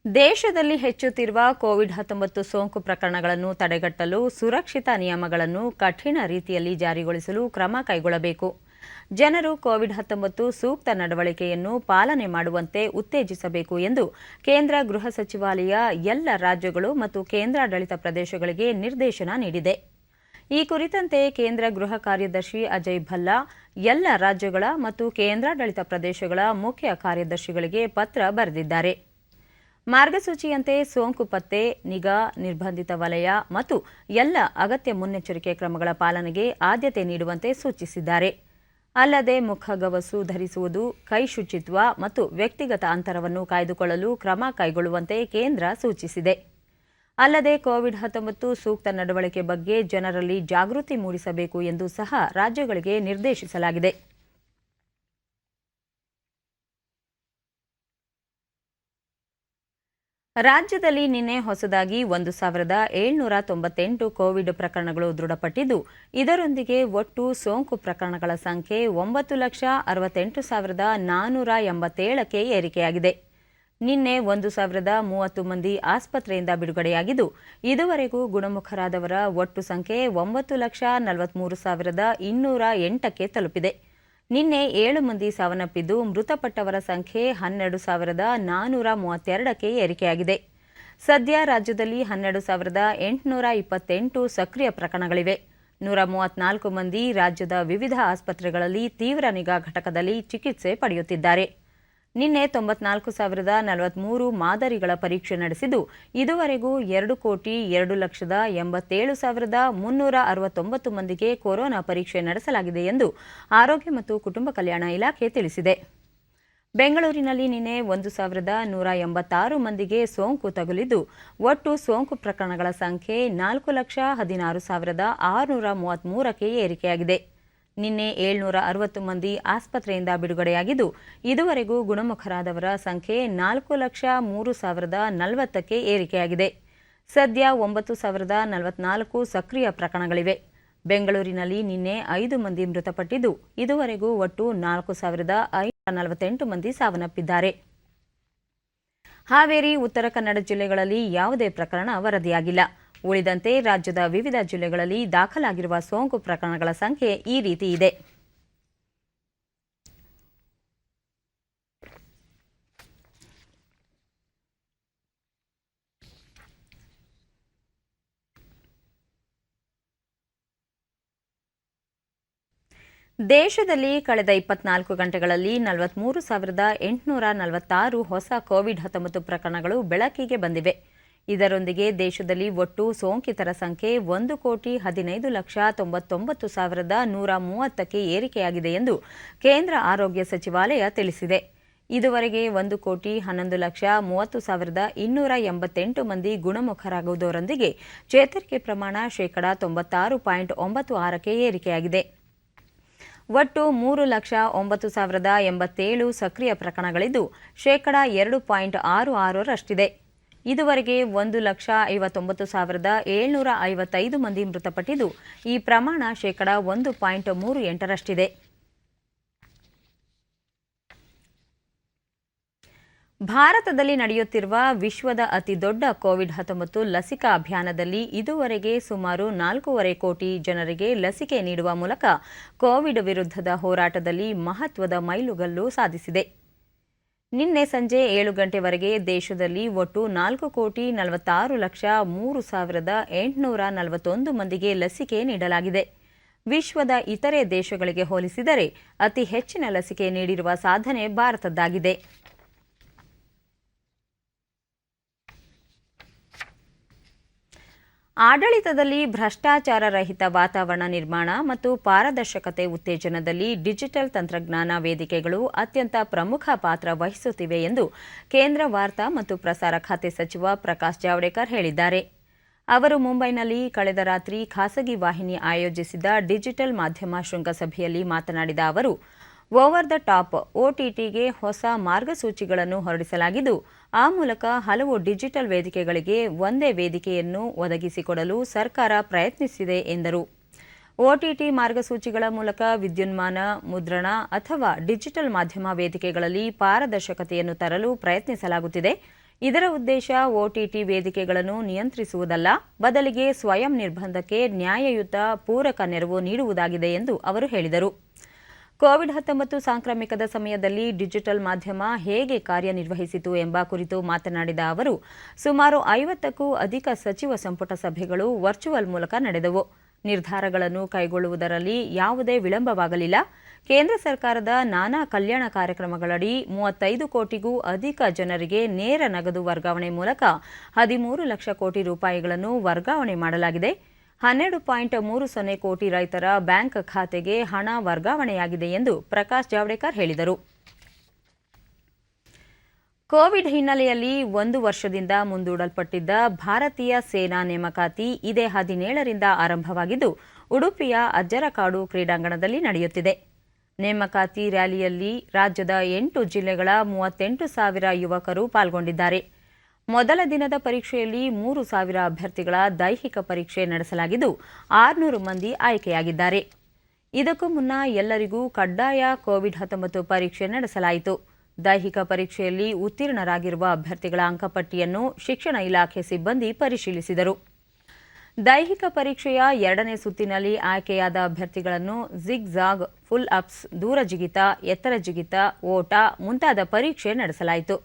ದೇಶದಲ್ಲಿ ಹೆಚ್ಚುತ್ತಿರುವ ಕೋವಿಡ್-19 ಸೋಂಕು ಪ್ರಕರಣಗಳನ್ನು ತಡೆಗಟ್ಟಲು ಸುರಕ್ಷಿತ ನಿಯಮಗಳನ್ನು ಕಠಿಣ ರೀತಿಯಲ್ಲಿ ಜಾರಿಗೊಳಿಸಲು ಕ್ರಮ ಕೈಗೊಳ್ಳಬೇಕು. ಜನರು ಕೋವಿಡ್-19 ಸೂಕ್ತ ನಡವಳಿಕೆಯನ್ನು ಪಾಲನೆ ಮಾಡುವಂತೆ ಉತ್ತೇಜಿಸಬೇಕು ಎಂದು ಕೇಂದ್ರ ಗೃಹ ಸಚಿವಾಲಯ ಎಲ್ಲ ರಾಜ್ಯಗಳು ಮತ್ತು ಕೇಂದ್ರಾಡಳಿತ ಪ್ರದೇಶಗಳಿಗೆ ನಿರ್ದೇಶನ ನೀಡಿದೆ. ಈ ಕುರಿತಂತೆ ಕೇಂದ್ರ ಗೃಹ ಕಾರ್ಯದರ್ಶಿ ಅಜಯ್ ಭಲ್ಲಾ ಎಲ್ಲ ರಾಜ್ಯಗಳ ಮತ್ತು ಕೇಂದ್ರಾಡಳಿತ ಪ್ರದೇಶಗಳ ಮುಖ್ಯ ಕಾರ್ಯದರ್ಶಿಗಳಿಗೆ ಪತ್ರ ಬರೆದಿದ್ದಾರೆ. ಮಾರ್ಗಸೂಚಿಯಂತೆ ಸೋಂಕು ಪತ್ತೆ, ನಿಗಾ, ನಿರ್ಬಂಧಿತ ವಲಯ ಮತ್ತು ಎಲ್ಲ ಅಗತ್ಯ ಮುನ್ನೆಚ್ಚರಿಕೆ ಕ್ರಮಗಳ ಪಾಲನೆಗೆ ಆದ್ಯತೆ ನೀಡುವಂತೆ ಸೂಚಿಸಿದ್ದಾರೆ. ಅಲ್ಲದೆ ಮುಖಗವಸು ಧರಿಸುವುದು, ಕೈ ಶುಚಿತ್ವ ಮತ್ತು ವ್ಯಕ್ತಿಗತ ಅಂತರವನ್ನು ಕಾಯ್ದುಕೊಳ್ಳಲು ಕ್ರಮ ಕೈಗೊಳ್ಳುವಂತೆ ಕೇಂದ್ರ ಸೂಚಿಸಿದೆ. ಅಲ್ಲದೆ ಕೋವಿಡ್-19 ಸೂಕ್ತ ನಡವಳಿಕೆ ಬಗ್ಗೆ ಜನರಲ್ಲಿ ಜಾಗೃತಿ ಮೂಡಿಸಬೇಕು ಎಂದು ಸಹ ರಾಜ್ಯಗಳಿಗೆ ನಿರ್ದೇಶಿಸಲಾಗಿದೆ. ರಾಜ್ಯದಲ್ಲಿ ನಿನ್ನೆ ಹೊಸದಾಗಿ 1798 ಕೋವಿಡ್ ಪ್ರಕರಣಗಳು ದೃಢಪಟ್ಟಿದ್ದು, ಇದರೊಂದಿಗೆ ಒಟ್ಟು ಸೋಂಕು ಪ್ರಕರಣಗಳ ಸಂಖ್ಯೆ 9,68,487ಕ್ಕೆ ಏರಿಕೆಯಾಗಿದೆ. ನಿನ್ನೆ 1,030 ಮಂದಿ ಆಸ್ಪತ್ರೆಯಿಂದ ಬಿಡುಗಡೆಯಾಗಿದ್ದು, ಇದುವರೆಗೂ ಗುಣಮುಖರಾದವರ ಒಟ್ಟು ಸಂಖ್ಯೆ 9,43,208ಕ್ಕೆ ತಲುಪಿದೆ. ನಿನ್ನೆ 7 ಮಂದಿ ಸಾವನ್ನಪ್ಪಿದ್ದು, ಮೃತಪಟ್ಟವರ ಸಂಖ್ಯೆ 12,432ಕ್ಕೆ ಏರಿಕೆಯಾಗಿದೆ. ಸದ್ಯ ರಾಜ್ಯದಲ್ಲಿ 12,828 ಸಕ್ರಿಯ ಪ್ರಕರಣಗಳಿವೆ. 134 ಮಂದಿ ರಾಜ್ಯದ ವಿವಿಧ ಆಸ್ಪತ್ರೆಗಳಲ್ಲಿ ತೀವ್ರ ನಿಗಾ ಘಟಕದಲ್ಲಿ ಚಿಕಿತ್ಸೆ ಪಡೆಯುತ್ತಿದ್ದಾರೆ. ನಿನ್ನೆ 94,043 ಮಾದರಿಗಳ ಪರೀಕ್ಷೆ ನಡೆಸಿದ್ದು, ಇದುವರೆಗೂ 2,02,87,369 ಮಂದಿಗೆ ಕೊರೋನಾ ಪರೀಕ್ಷೆ ನಡೆಸಲಾಗಿದೆ ಎಂದು ಆರೋಗ್ಯ ಮತ್ತು ಕುಟುಂಬ ಕಲ್ಯಾಣ ಇಲಾಖೆ ತಿಳಿಸಿದೆ. ಬೆಂಗಳೂರಿನಲ್ಲಿ ನಿನ್ನೆ 1,186 ಮಂದಿಗೆ ಸೋಂಕು ತಗುಲಿದ್ದು, ಒಟ್ಟು ಸೋಂಕು ಪ್ರಕರಣಗಳ ಸಂಖ್ಯೆ 4,16,633ಕ್ಕೆ ಏರಿಕೆಯಾಗಿದೆ. ನಿನ್ನೆ 760 ಮಂದಿ ಆಸ್ಪತ್ರೆಯಿಂದ ಬಿಡುಗಡೆಯಾಗಿದ್ದು, ಇದುವರೆಗೂ ಗುಣಮುಖರಾದವರ ಸಂಖ್ಯೆ 4,03,040ಕ್ಕೆ ಏರಿಕೆಯಾಗಿದೆ. ಸದ್ಯ 9,044 ಸಕ್ರಿಯ ಪ್ರಕರಣಗಳಿವೆ. ಬೆಂಗಳೂರಿನಲ್ಲಿ ನಿನ್ನೆ 5 ಮಂದಿ ಮೃತಪಟ್ಟಿದ್ದು, ಇದುವರೆಗೂ ಒಟ್ಟು 4,548 ಮಂದಿ ಸಾವನ್ನಪ್ಪಿದ್ದಾರೆ. ಹಾವೇರಿ, ಉತ್ತರ ಕನ್ನಡ ಜಿಲ್ಲೆಗಳಲ್ಲಿ ಯಾವುದೇ ಪ್ರಕರಣ ವರದಿಯಾಗಿಲ್ಲ. ಉಳಿದಂತೆ ರಾಜ್ಯದ ವಿವಿಧ ಜಿಲ್ಲೆಗಳಲ್ಲಿ ದಾಖಲಾಗಿರುವ ಸೋಂಕು ಪ್ರಕರಣಗಳ ಸಂಖ್ಯೆ ಈ ರೀತಿ ಇದೆ. ದೇಶದಲ್ಲಿ ಕಳೆದ 24 ಗಂಟೆಗಳಲ್ಲಿ 43,846 ಹೊಸ ಕೋವಿಡ್-19 ಪ್ರಕರಣಗಳು ಬೆಳಕಿಗೆ ಬಂದಿವೆ. ಇದರೊಂದಿಗೆ ದೇಶದಲ್ಲಿ ಒಟ್ಟು ಸೋಂಕಿತರ ಸಂಖ್ಯೆ 1,15,99,130ಕ್ಕೆ ಏರಿಕೆಯಾಗಿದೆ ಎಂದು ಕೇಂದ್ರ ಆರೋಗ್ಯ ಸಚಿವಾಲಯ ತಿಳಿಸಿದೆ. ಇದುವರೆಗೆ 1,11,30,288 ಮಂದಿ ಗುಣಮುಖರಾಗುವುದರೊಂದಿಗೆ ಚೇತರಿಕೆ ಪ್ರಮಾಣ ಶೇಕಡಾ 96.96ಕ್ಕೆ ಏರಿಕೆಯಾಗಿದೆ. ಒಟ್ಟು 3,09,087 ಸಕ್ರಿಯ ಪ್ರಕರಣಗಳಿದ್ದು ಶೇಕಡಾ 2.66ರಷ್ಟಿದೆ. ಇದುವರೆಗೆ 1,59,755 ಮಂದಿ ಮೃತಪಟ್ಟಿದ್ದು ಈ ಪ್ರಮಾಣ ಶೇಕಡಾ 1.38ರಷ್ಟಿದೆ. ಭಾರತದಲ್ಲಿ ನಡೆಯುತ್ತಿರುವ ವಿಶ್ವದ ಅತಿದೊಡ್ಡ ಕೋವಿಡ್-19 ಲಸಿಕಾ ಅಭಿಯಾನದಲ್ಲಿ ಇದುವರೆಗೆ ಸುಮಾರು 4.5 ಕೋಟಿ ಜನರಿಗೆ ಲಸಿಕೆ ನೀಡುವ ಮೂಲಕ ಕೋವಿಡ್ ವಿರುದ್ಧದ ಹೋರಾಟದಲ್ಲಿ ಮಹತ್ವದ ಮೈಲುಗಲ್ಲು ಸಾಧಿಸಿದೆ. ನಿನ್ನೆ ಸಂಜೆ 7 ಗಂಟೆವರೆಗೆ ದೇಶದಲ್ಲಿ ಒಟ್ಟು 4,46,03,841 ಮಂದಿಗೆ ಲಸಿಕೆ ನೀಡಲಾಗಿದೆ. ವಿಶ್ವದ ಇತರೆ ದೇಶಗಳಿಗೆ ಹೋಲಿಸಿದರೆ ಅತಿ ಹೆಚ್ಚಿನ ಲಸಿಕೆ ನೀಡಿರುವ ಸಾಧನೆ ಭಾರತದ್ದಾಗಿದೆ. ಆಡಳಿತದಲ್ಲಿ ಭ್ರಷ್ಟಾಚಾರ ರಹಿತ ವಾತಾವರಣ ನಿರ್ಮಾಣ ಮತ್ತು ಪಾರದರ್ಶಕತೆ ಉತ್ತೇಜನದಲ್ಲಿ ಡಿಜಿಟಲ್ ತಂತ್ರಜ್ಞಾನ ವೇದಿಕೆಗಳು ಅತ್ಯಂತ ಪ್ರಮುಖ ಪಾತ್ರ ವಹಿಸುತ್ತಿವೆ ಎಂದು ಕೇಂದ್ರ ವಾರ್ತಾ ಮತ್ತು ಪ್ರಸಾರ ಖಾತೆ ಸಚಿವ ಪ್ರಕಾಶ್ ಜಾವಡೇಕರ್ ಹೇಳಿದ್ದಾರೆ. ಅವರು ಮುಂಬೈನಲ್ಲಿ ಕಳೆದ ರಾತ್ರಿ ಖಾಸಗಿ ವಾಹಿನಿ ಆಯೋಜಿಸಿದ ಡಿಜಿಟಲ್ ಮಾಧ್ಯಮ ಶೃಂಗಸಭೆಯಲ್ಲಿ ಮಾತನಾಡಿದ ಅವರು, ಓವರ್ ದ ಟಾಪ್ OTTಗೆ ಹೊಸ ಮಾರ್ಗಸೂಚಿಗಳನ್ನು ಹೊರಡಿಸಲಾಗಿದ್ದು, ಆ ಮೂಲಕ ಹಲವು ಡಿಜಿಟಲ್ ವೇದಿಕೆಗಳಿಗೆ ಒಂದೇ ವೇದಿಕೆಯನ್ನು ಒದಗಿಸಿಕೊಡಲು ಸರ್ಕಾರ ಪ್ರಯತ್ನಿಸಿದೆ ಎಂದರು. OTT ಮಾರ್ಗಸೂಚಿಗಳ ಮೂಲಕ ವಿದ್ಯುನ್ಮಾನ, ಮುದ್ರಣ ಅಥವಾ ಡಿಜಿಟಲ್ ಮಾಧ್ಯಮ ವೇದಿಕೆಗಳಲ್ಲಿ ಪಾರದರ್ಶಕತೆಯನ್ನು ತರಲು ಪ್ರಯತ್ನಿಸಲಾಗುತ್ತಿದೆ. ಇದರ ಉದ್ದೇಶ OTT ವೇದಿಕೆಗಳನ್ನು ನಿಯಂತ್ರಿಸುವುದಲ್ಲ, ಬದಲಿಗೆ ಸ್ವಯಂ ನಿರ್ಬಂಧಕ್ಕೆ ನ್ಯಾಯಯುತ ಪೂರಕ ನೆರವು ನೀಡುವುದಾಗಿದೆ ಎಂದು ಅವರು ಹೇಳಿದರು. ಕೋವಿಡ್-19 ಸಾಂಕ್ರಾಮಿಕದ ಸಮಯದಲ್ಲಿ ಡಿಜಿಟಲ್ ಮಾಧ್ಯಮ ಹೇಗೆ ಕಾರ್ಯನಿರ್ವಹಿಸಿತು ಎಂಬ ಕುರಿತು ಮಾತನಾಡಿದ ಅವರು, ಸುಮಾರು 50ಕ್ಕೂ ಅಧಿಕ ಸಚಿವ ಸಂಪುಟ ಸಭೆಗಳು ವರ್ಚುವಲ್ ಮೂಲಕ ನಡೆದವು. ನಿರ್ಧಾರಗಳನ್ನು ಕೈಗೊಳ್ಳುವುದರಲ್ಲಿ ಯಾವುದೇ ವಿಳಂಬವಾಗಲಿಲ್ಲ. ಕೇಂದ್ರ ಸರ್ಕಾರದ ನಾನಾ ಕಲ್ಯಾಣ ಕಾರ್ಯಕ್ರಮಗಳಡಿ 35 ಕೋಟಿಗೂ ಅಧಿಕ ಜನರಿಗೆ ನೇರ ನಗದು ವರ್ಗಾವಣೆ ಮೂಲಕ 13 ಲಕ್ಷ ಕೋಟಿ ರೂಪಾಯಿಗಳನ್ನು ವರ್ಗಾವಣೆ ಮಾಡಲಾಗಿದೆ. 12.30 ಕೋಟಿ ರೈತರ ಬ್ಯಾಂಕ್ ಖಾತೆಗೆ ಹಣ ವರ್ಗಾವಣೆಯಾಗಿದೆ ಎಂದು ಪ್ರಕಾಶ್ ಜಾವಡೇಕರ್ ಹೇಳಿದರು. ಕೋವಿಡ್ ಹಿನ್ನೆಲೆಯಲ್ಲಿ 1 ವರ್ಷದಿಂದ ಮುಂದೂಡಲ್ಪಟ್ಟಿದ್ದ ಭಾರತೀಯ ಸೇನಾ ನೇಮಕಾತಿ ಇದೇ 17ರಿಂದ ಆರಂಭವಾಗಿದ್ದು, ಉಡುಪಿಯ ಅಜ್ಜರಕಾಡು ಕ್ರೀಡಾಂಗಣದಲ್ಲಿ ನಡೆಯುತ್ತಿದೆ. ನೇಮಕಾತಿ ರ್ಯಾಲಿಯಲ್ಲಿ ರಾಜ್ಯದ 8 ಜಿಲ್ಲೆಗಳ 38,000 ಯುವಕರು ಪಾಲ್ಗೊಂಡಿದ್ದಾರೆ. ಮೊದಲ ದಿನದ ಪರೀಕ್ಷೆಯಲ್ಲಿ 3,000 ಅಭ್ಯರ್ಥಿಗಳ ದೈಹಿಕ ಪರೀಕ್ಷೆ ನಡೆಸಲಾಗಿದ್ದು 600 ಮಂದಿ ಆಯ್ಕೆಯಾಗಿದ್ದಾರೆ. ಇದಕ್ಕೂ ಮುನ್ನ ಎಲ್ಲರಿಗೂ ಕಡ್ಡಾಯ ಕೋವಿಡ್-19 ಪರೀಕ್ಷೆ ನಡೆಸಲಾಯಿತು. ದೈಹಿಕ ಪರೀಕ್ಷೆಯಲ್ಲಿ ಉತ್ತೀರ್ಣರಾಗಿರುವ ಅಭ್ಯರ್ಥಿಗಳ ಅಂಕಪಟ್ಟಿಯನ್ನು ಶಿಕ್ಷಣ ಇಲಾಖೆ ಸಿಬ್ಬಂದಿ ಪರಿಶೀಲಿಸಿದರು. ದೈಹಿಕ ಪರೀಕ್ಷೆಯ 2ನೇ ಸುತ್ತಿನಲ್ಲಿ ಆಯ್ಕೆಯಾದ ಅಭ್ಯರ್ಥಿಗಳನ್ನು ಜಿಗ್-ಜಾಗ್, ಫುಲ್ ಅಪ್ಸ್, ದೂರ ಜಿಗಿತ, ಎತ್ತರ ಜಿಗಿತ, ಓಟ ಮುಂತಾದ ಪರೀಕ್ಷೆ ನಡೆಸಲಾಯಿತು.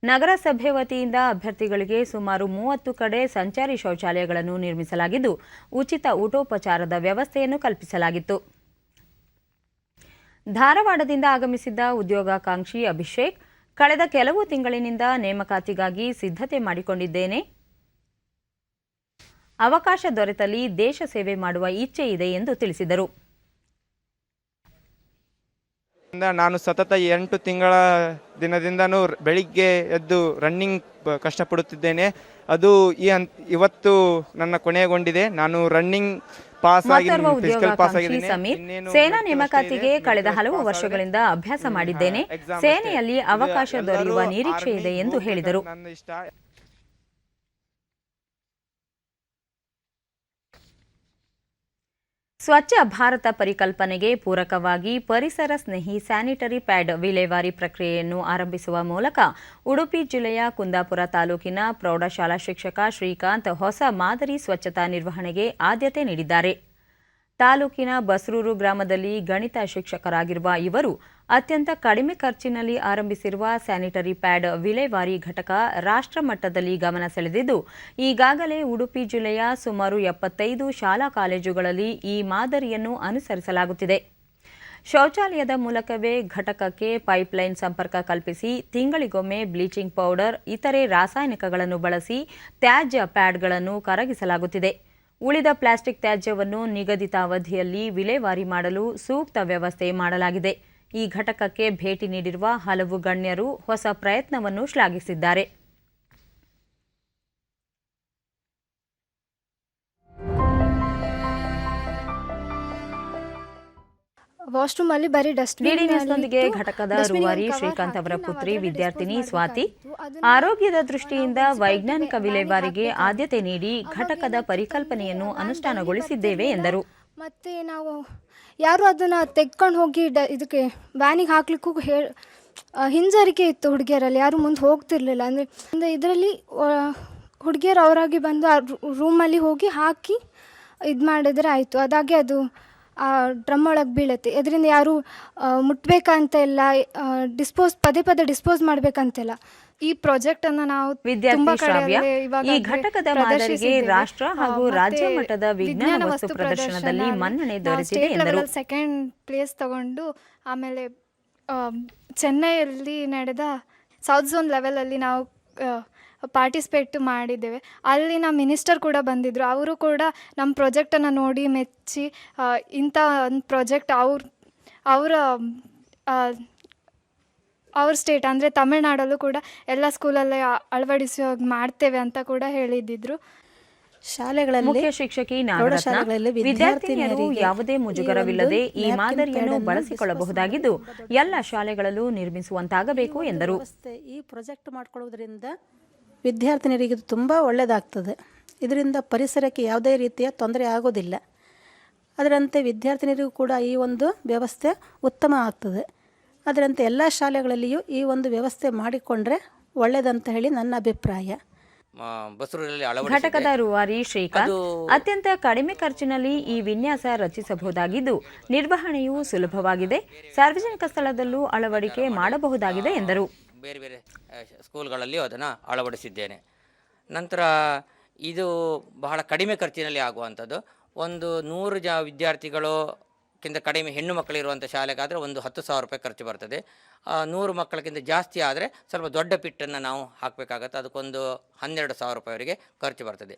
ನಗರಸಭೆ ವತಿಯಿಂದ ಅಭ್ಯರ್ಥಿಗಳಿಗೆ ಸುಮಾರು 30 ಕಡೆ ಸಂಚಾರಿ ಶೌಚಾಲಯಗಳನ್ನು ನಿರ್ಮಿಸಲಾಗಿದ್ದು, ಉಚಿತ ಊಟೋಪಚಾರದ ವ್ಯವಸ್ಥೆಯನ್ನು ಕಲ್ಪಿಸಲಾಗಿತ್ತು. ಧಾರವಾಡದಿಂದ ಆಗಮಿಸಿದ್ದ ಉದ್ಯೋಗಾಕಾಂಕ್ಷಿ ಅಭಿಷೇಕ್, ಕಳೆದ ಕೆಲವು ತಿಂಗಳಿನಿಂದ ನೇಮಕಾತಿಗಾಗಿ ಸಿದ್ಧತೆ ಮಾಡಿಕೊಂಡಿದ್ದೇನೆ. ಅವಕಾಶ ದೊರೆತಲ್ಲಿ ದೇಶ ಸೇವೆ ಮಾಡುವ ಇಚ್ಛೆ ಇದೆ ಎಂದು ತಿಳಿಸಿದರು. ನಾನು ಸತತ 8 ತಿಂಗಳ ದಿನದಿಂದನೂ ಬೆಳಿಗ್ಗೆ ಎದ್ದು ರನ್ನಿಂಗ್ ಕಷ್ಟಪಡುತ್ತಿದ್ದೇನೆ. ಅದು ಇವತ್ತು ನನ್ನ ಕೊನೆಗೊಂಡಿದೆ. ನಾನು ರನ್ನಿಂಗ್ ಪಾಸ್ ಮತ್ತೋರ್ವ ಉದ್ಯೋಗಾಕಾಂಕ್ಷಿ ಸಮೀರ್, ಸೇನಾ ನೇಮಕಾತಿಗೆ ಕಳೆದ ಹಲವು ವರ್ಷಗಳಿಂದ ಅಭ್ಯಾಸ ಮಾಡಿದ್ದೇನೆ. ಸೇನೆಯಲ್ಲಿ ಅವಕಾಶ ದೊರೆಯುವ ನಿರೀಕ್ಷೆ ಇದೆ ಎಂದು ಹೇಳಿದರು. ಸ್ವಚ್ಛ ಭಾರತ ಪರಿಕಲ್ಪನೆಗೆ ಪೂರಕವಾಗಿ ಪರಿಸರ ಸ್ನೇಹಿ ಸ್ಯಾನಿಟರಿ ಪ್ಯಾಡ್ ವಿಲೇವಾರಿ ಪ್ರಕ್ರಿಯೆಯನ್ನು ಆರಂಭಿಸುವ ಮೂಲಕ ಉಡುಪಿ ಜಿಲ್ಲೆಯ ಕುಂದಾಪುರ ತಾಲೂಕಿನ ಪ್ರೌಢಶಾಲಾ ಶಿಕ್ಷಕ ಶ್ರೀಕಾಂತ್ ಹೊಸ ಮಾದರಿ ಸ್ವಚ್ಛತಾ ನಿರ್ವಹಣೆಗೆ ಆದ್ಯತೆ ನೀಡಿದ್ದಾರೆ. ತಾಲೂಕಿನ ಬಸ್ರೂರು ಗ್ರಾಮದಲ್ಲಿ ಗಣಿತ ಶಿಕ್ಷಕರಾಗಿರುವ ಇವರು ಅತ್ಯಂತ ಕಡಿಮೆ ಖರ್ಚಿನಲ್ಲಿ ಆರಂಭಿಸಿರುವ ಸ್ಯಾನಿಟರಿ ಪ್ಯಾಡ್ ವಿಲೇವಾರಿ ಘಟಕ ರಾಷ್ಟ್ರ ಮಟ್ಟದಲ್ಲಿ ಗಮನ ಸೆಳೆದಿದ್ದು, ಈಗಾಗಲೇ ಉಡುಪಿ ಜಿಲ್ಲೆಯ ಸುಮಾರು 75 ಶಾಲಾ ಕಾಲೇಜುಗಳಲ್ಲಿ ಈ ಮಾದರಿಯನ್ನು ಅನುಸರಿಸಲಾಗುತ್ತಿದೆ. ಶೌಚಾಲಯದ ಮೂಲಕವೇ ಘಟಕಕ್ಕೆ ಪೈಪ್ಲೈನ್ ಸಂಪರ್ಕ ಕಲ್ಪಿಸಿ ತಿಂಗಳಿಗೊಮ್ಮೆ ಬ್ಲೀಚಿಂಗ್ ಪೌಡರ್, ಇತರೆ ರಾಸಾಯನಿಕಗಳನ್ನು ಬಳಸಿ ತ್ಯಾಜ್ಯ ಪ್ಯಾಡ್ಗಳನ್ನು ಕರಗಿಸಲಾಗುತ್ತಿದೆ. ಉಳಿದ ಪ್ಲಾಸ್ಟಿಕ್ ತ್ಯಾಜ್ಯವನ್ನು ನಿಗದಿತ ಅವಧಿಯಲ್ಲಿ ವಿಲೇವಾರಿ ಮಾಡಲು ಸೂಕ್ತ ವ್ಯವಸ್ಥೆ ಮಾಡಲಾಗಿದೆ. ಈ ಘಟಕಕ್ಕೆ ಭೇಟಿ ನೀಡಿರುವ ಹಲವು ಗಣ್ಯರು ಹೊಸ ಪ್ರಯತ್ನವನ್ನು ಶ್ಲಾಘಿಸಿದ್ದಾರೆ. ವಾಶ್ರೂಮ್ ಅಲ್ಲಿ ಬರೀ ಡಿಡಿ ನ್ಯೂಸ್ನೊಂದಿಗೆ ಘಟಕದ ರೂವಾರಿ ಶ್ರೀಕಾಂತ್ ಅವರ ಪುತ್ರಿ ವಿದ್ಯಾರ್ಥಿನಿ ಸ್ವಾತಿ, ಆರೋಗ್ಯದ ದೃಷ್ಟಿಯಿಂದ ವೈಜ್ಞಾನಿಕ ವಿಲೇವಾರಿಗೆ ಆದ್ಯತೆ ನೀಡಿ ಘಟಕದ ಪರಿಕಲ್ಪನೆಯನ್ನು ಅನುಷ್ಠಾನಗೊಳಿಸಿದ್ದೇವೆ ಎಂದರು. ಮತ್ತೆ ನಾವು ಯಾರು ಅದನ್ನ ತೆಗೆದುಕೊಂಡು ಹೋಗಿ ಇದಕ್ಕೆ ವ್ಯಾನಿಗೆ ಹಾಕ್ಲಿಕ್ಕೂ ಹಿಂಜರಿಕೆ ಇತ್ತು. ಹುಡುಗಿಯರಲ್ಲಿ ಯಾರು ಮುಂದೆ ಹೋಗ್ತಿರ್ಲಿಲ್ಲ. ಅಂದರೆ ಇದರಲ್ಲಿ ಹುಡುಗಿಯರು ಅವರಾಗಿ ಬಂದು ಆ ರೂಮಲ್ಲಿ ಹೋಗಿ ಹಾಕಿ ಇದು ಮಾಡಿದ್ರೆ ಆಯಿತು. ಅದಾಗೆ ಅದು ಆ ಡ್ರಮ್ ಒಳಗೆ ಬೀಳುತ್ತೆ. ಇದರಿಂದ ಯಾರು ಮುಟ್ಬೇಕಂತ ಇಲ್ಲ, ಪದೇ ಪದೇ ಡಿಸ್ಪೋಸ್ ಮಾಡಬೇಕಂತಿಲ್ಲ. ಈ ಪ್ರಾಜೆಕ್ಟ್ ಅನ್ನು ನಾವು ವಿದ್ಯಾರ್ಥಿ ಶ್ರಾವ್ಯ, ಈ ಘಟಕದ ಮಾದರಿಗೆ ರಾಷ್ಟ್ರ ಹಾಗೂ ರಾಜ್ಯ ಮಟ್ಟದ ವಿಜ್ಞಾನ ವಸ್ತು ಪ್ರದರ್ಶನದಲ್ಲಿ ಮನ್ನಣೆ ದೊರೆತಿದೆ ಎಂದರು. ಸೆಕೆಂಡ್ ಪ್ಲೇಸ್ ತಗೊಂಡು ಆಮೇಲೆ ಚೆನ್ನೈಯಲ್ಲಿ ನಡೆದ ಸೌತ್ ಝೋನ್ ಲೆವೆಲಲ್ಲಿ ನಾವು ಪಾರ್ಟಿಸಿಪೇಟ್ ಮಾಡಿದ್ದೇವೆ. ಅಲ್ಲಿನ ಮಿನಿಸ್ಟರ್ ಕೂಡ ಬಂದಿದ್ದರು. ಅವರು ಕೂಡ ನಮ್ಮ ಪ್ರಾಜೆಕ್ಟನ್ನು ನೋಡಿ ಮೆಚ್ಚಿ ಇಂಥ ಒಂದು ಪ್ರಾಜೆಕ್ಟ್ ಅವ್ರ ಸ್ಟೇಟ್ ಅಂದರೆ ತಮಿಳ್ನಾಡಲ್ಲೂ ಕೂಡ ಎಲ್ಲ ಸ್ಕೂಲಲ್ಲೇ ಅಳವಡಿಸುವ ಮಾಡ್ತೇವೆ ಅಂತ ಕೂಡ ಹೇಳಿದ್ದಿದ್ರು. ಶಾಲೆಗಳಲ್ಲಿ ಮುಖ್ಯ ಶಿಕ್ಷಕಿ ನಾಗರತ್ನ, ವಿದ್ಯಾರ್ಥಿನಿಯರು ಯಾವುದೇ ಮುಜುಗರವಿಲ್ಲದೆ ಈ ಮಾದರಿಯನ್ನು ಬಳಸಿಕೊಳ್ಳಬಹುದಾಗಿದ್ದು ಎಲ್ಲ ಶಾಲೆಗಳಲ್ಲೂ ನಿರ್ಮಿಸುವಂತಾಗಬೇಕು ಎಂದರು. ಈ ಪ್ರಾಜೆಕ್ಟ್ ಮಾಡಿಕೊಳ್ಳುವುದರಿಂದ ವಿದ್ಯಾರ್ಥಿನಿಯರಿಗೆ ಇದು ತುಂಬ ಒಳ್ಳೆಯದಾಗ್ತದೆ. ಇದರಿಂದ ಪರಿಸರಕ್ಕೆ ಯಾವುದೇ ರೀತಿಯ ತೊಂದರೆ ಆಗೋದಿಲ್ಲ. ಅದರಂತೆ ವಿದ್ಯಾರ್ಥಿನಿಯರಿಗೂ ಕೂಡ ಈ ಒಂದು ವ್ಯವಸ್ಥೆ ಉತ್ತಮ ಆಗ್ತದೆ. ಅದರಂತೆ ಎಲ್ಲ ಶಾಲೆಗಳಲ್ಲಿಯೂ ಈ ಒಂದು ವ್ಯವಸ್ಥೆ ಮಾಡಿಕೊಂಡ್ರೆ ಒಳ್ಳೆಯದಂತ ಹೇಳಿ ನನ್ನ ಅಭಿಪ್ರಾಯ. ಘಟಕದ ರೂವಾರಿ ಶ್ರೀಕಾಂತ್, ಅತ್ಯಂತ ಕಡಿಮೆ ಖರ್ಚಿನಲ್ಲಿ ಈ ವಿನ್ಯಾಸ ರಚಿಸಬಹುದಾಗಿದ್ದು ನಿರ್ವಹಣೆಯೂ ಸುಲಭವಾಗಿದೆ, ಸಾರ್ವಜನಿಕ ಸ್ಥಳದಲ್ಲೂ ಅಳವಡಿಕೆ ಮಾಡಬಹುದಾಗಿದೆ ಎಂದರು. ಬೇರೆ ಬೇರೆ ಸ್ಕೂಲ್ಗಳಲ್ಲಿಯೂ ಅದನ್ನು ಅಳವಡಿಸಿದ್ದೇನೆ. ನಂತರ ಇದು ಬಹಳ ಕಡಿಮೆ ಖರ್ಚಿನಲ್ಲಿ ಆಗುವಂಥದ್ದು. ಒಂದು 100 ವಿದ್ಯಾರ್ಥಿಗಳಕ್ಕಿಂತ ಕಡಿಮೆ ಹೆಣ್ಣು ಮಕ್ಕಳಿರುವಂಥ ಶಾಲೆಗಾದರೆ ಒಂದು 10,000 ರೂಪಾಯಿ ಖರ್ಚು ಬರ್ತದೆ. 100 ಮಕ್ಕಳಕ್ಕಿಂತ ಜಾಸ್ತಿ ಆದರೆ ಸ್ವಲ್ಪ ದೊಡ್ಡ ಪಿಟ್ಟನ್ನು ನಾವು ಹಾಕಬೇಕಾಗತ್ತೆ. ಅದಕ್ಕೊಂದು 12,000 ರೂಪಾಯಿವರೆಗೆ ಖರ್ಚು ಬರ್ತದೆ.